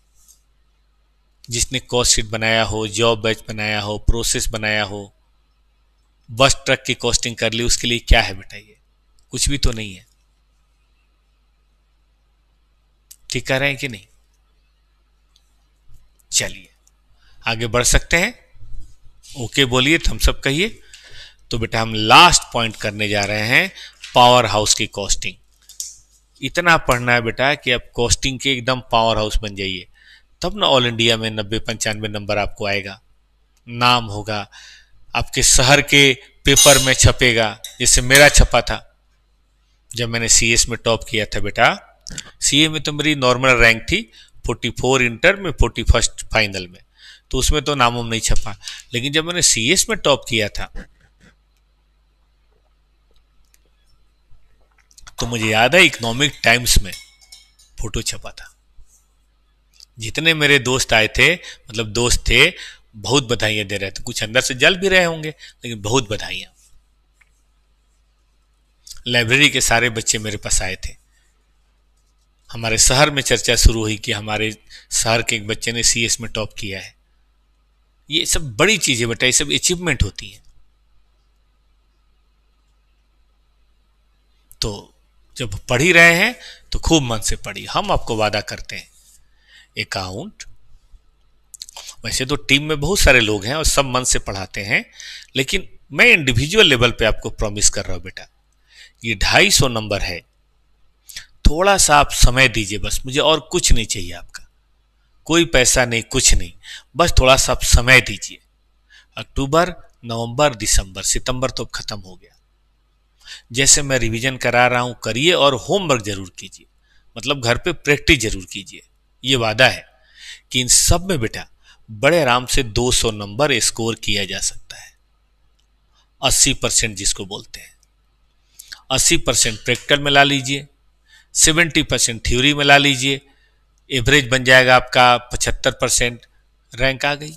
जिसने कॉस्ट शीट बनाया हो, जॉब बैच बनाया हो, प्रोसेस बनाया हो, बस ट्रक की कॉस्टिंग कर ली, उसके लिए क्या है बेटा, ये कुछ भी तो नहीं है। ठीक कह रहे हैं कि नहीं? चलिए आगे बढ़ सकते हैं। ओके बोलिए, थम्स अप कहिए। तो बेटा हम लास्ट पॉइंट करने जा रहे हैं, पावर हाउस की कॉस्टिंग। इतना पढ़ना है बेटा कि आप कॉस्टिंग के एकदम पावर हाउस बन जाइए, तब ना ऑल इंडिया में 90-95 नंबर आपको आएगा, नाम होगा, आपके शहर के पेपर में छपेगा, जैसे मेरा छपा था जब मैंने सीएस में टॉप किया था बेटा। सीए में तो मेरी नॉर्मल रैंक थी 44 इंटर में, 41 फाइनल में, तो उसमें तो नाम नहीं छपा। लेकिन जब मैंने सीएस में टॉप किया था तो मुझे याद है इकोनॉमिक टाइम्स में फोटो छपा था। जितने मेरे दोस्त आए थे, मतलब दोस्त थे, बहुत बधाइयां दे रहे थे, कुछ अंदर से जल भी रहे होंगे लेकिन बहुत बधाइयां। लाइब्रेरी के सारे बच्चे मेरे पास आए थे, हमारे शहर में चर्चा शुरू हुई कि हमारे शहर के एक बच्चे ने सीएस में टॉप किया है। ये सब बड़ी चीजें बेटा, ये सब अचीवमेंट होती हैं। तो जब पढ़ ही रहे हैं तो खूब मन से पढ़िए, हम आपको वादा करते हैं। अकाउंट, वैसे तो टीम में बहुत सारे लोग हैं और सब मन से पढ़ाते हैं, लेकिन मैं इंडिविजुअल लेवल पे आपको प्रॉमिस कर रहा हूं बेटा, ये 250 नंबर है। थोड़ा सा आप समय दीजिए बस, मुझे और कुछ नहीं चाहिए आपका, कोई पैसा नहीं, कुछ नहीं, बस थोड़ा सा आप समय दीजिए। अक्टूबर, नवंबर, दिसंबर, सितंबर तो अब खत्म हो गया। जैसे मैं रिवीजन करा रहा हूं करिए और होमवर्क जरूर कीजिए, मतलब घर पे प्रैक्टिस जरूर कीजिए। ये वादा है कि इन सब में बेटा बड़े आराम से 200 नंबर स्कोर किया जा सकता है। 80% जिसको बोलते हैं, 80% प्रैक्टिकल में ला लीजिए, 70% थ्योरी में ला लीजिए, एवरेज बन जाएगा आपका 75%, रैंक आ गई।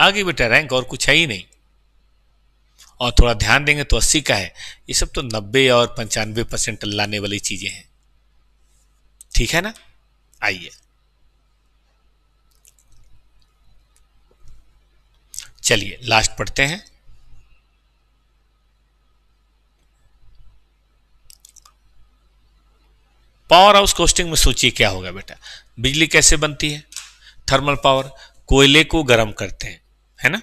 आ गई बेटा रैंक, और कुछ है ही नहीं। और थोड़ा ध्यान देंगे तो 80 का है, ये सब तो 90 और 95% लाने वाली चीजें हैं। ठीक है ना? आइए चलिए लास्ट पढ़ते हैं। पावर हाउस कोस्टिंग में सोचिए क्या होगा बेटा। बिजली कैसे बनती है? थर्मल पावर, कोयले को गर्म करते हैं, है ना,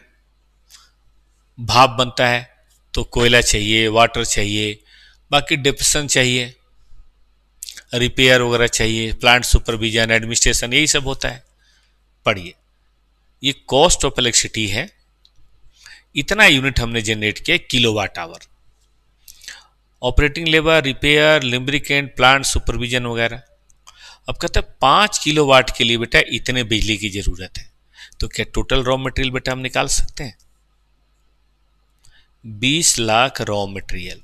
भाप बनता है, तो कोयला चाहिए, वाटर चाहिए, बाकी डिप्रेशन चाहिए, रिपेयर वगैरह चाहिए, प्लांट सुपरविजन, एडमिनिस्ट्रेशन, यही सब होता है। पढ़िए, ये कॉस्ट ऑफ इलेक्ट्रिसिटी है, इतना यूनिट हमने जनरेट किया kilowatt hour. Operating labour, repair, lubricant, plant supervision वगैरह। अब कहते हैं 5 किलोवाट के लिए बेटा इतने बिजली की जरूरत है, तो क्या टोटल रॉ मटेरियल बेटा हम निकाल सकते हैं? 20 लाख रॉ मटेरियल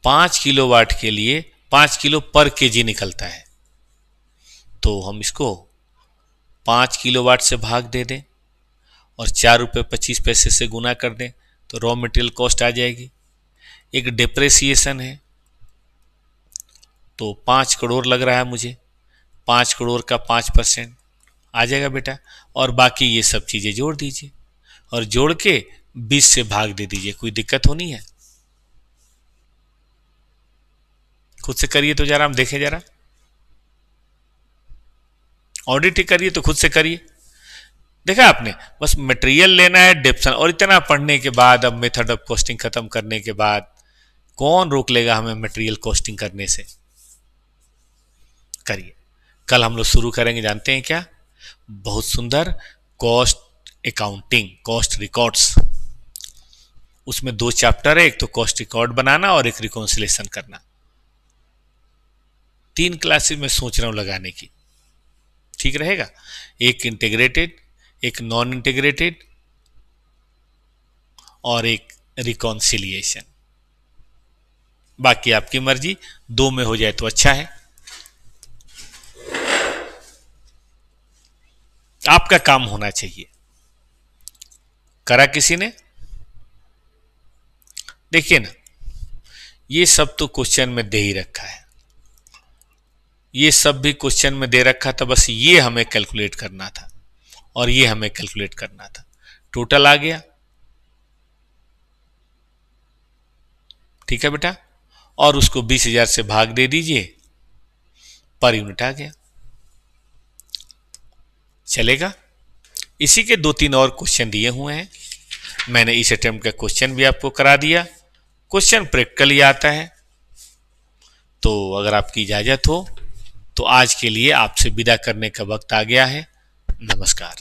5 किलोवाट के लिए 5 किलो पर केजी निकलता है, तो हम इसको 5 किलोवाट से भाग दे दें और 4 रुपये 25 पैसे से गुना कर दें, तो रॉ मटेरियल कॉस्ट आ जाएगी। एक डिप्रेसिएशन है, तो 5 करोड़ लग रहा है मुझे, 5 करोड़ का 5% आ जाएगा बेटा, और बाकी ये सब चीज़ें जोड़ दीजिए और जोड़ के 20 से भाग दे दीजिए। कोई दिक्कत होनी है? खुद से करिए तो जरा हम देखें, जरा ऑडिट ही करिए तो खुद से करिए। देखा आपने, बस मटेरियल लेना है, डिप्शन, और इतना पढ़ने के बाद, अब मेथड ऑफ कॉस्टिंग खत्म करने के बाद कौन रोक लेगा हमें मटेरियल कॉस्टिंग करने से? करिए। कल हम लोग शुरू करेंगे, जानते हैं क्या? बहुत सुंदर कॉस्ट अकाउंटिंग, कॉस्ट रिकॉर्ड्स। उसमें 2 चैप्टर है, एक तो कॉस्ट रिकॉर्ड बनाना और एक रिकॉन्सिलेशन करना। 3 क्लासेस में सोच रहा हूं लगाने की, ठीक रहेगा? एक इंटीग्रेटेड, एक नॉन इंटीग्रेटेड और एक रिकॉन्सिलिएशन। बाकी आपकी मर्जी, 2 में हो जाए तो अच्छा है। आपका काम होना चाहिए। करा किसी ने? देखिए ना, ये सब तो क्वेश्चन में दे ही रखा है, ये सब भी क्वेश्चन में दे रखा था, बस ये हमें कैलकुलेट करना था और ये हमें कैलकुलेट करना था। टोटल आ गया, ठीक है बेटा, और उसको 20,000 से भाग दे दीजिए, पर यूनिट आ गया। चलेगा? इसी के 2-3 और क्वेश्चन दिए हुए हैं, मैंने इस अटेम्प्ट का क्वेश्चन भी आपको करा दिया। क्वेश्चन प्रैक्टिकली आता है, तो अगर आपकी इजाजत हो तो आज के लिए आपसे विदा करने का वक्त आ गया है। नमस्कार।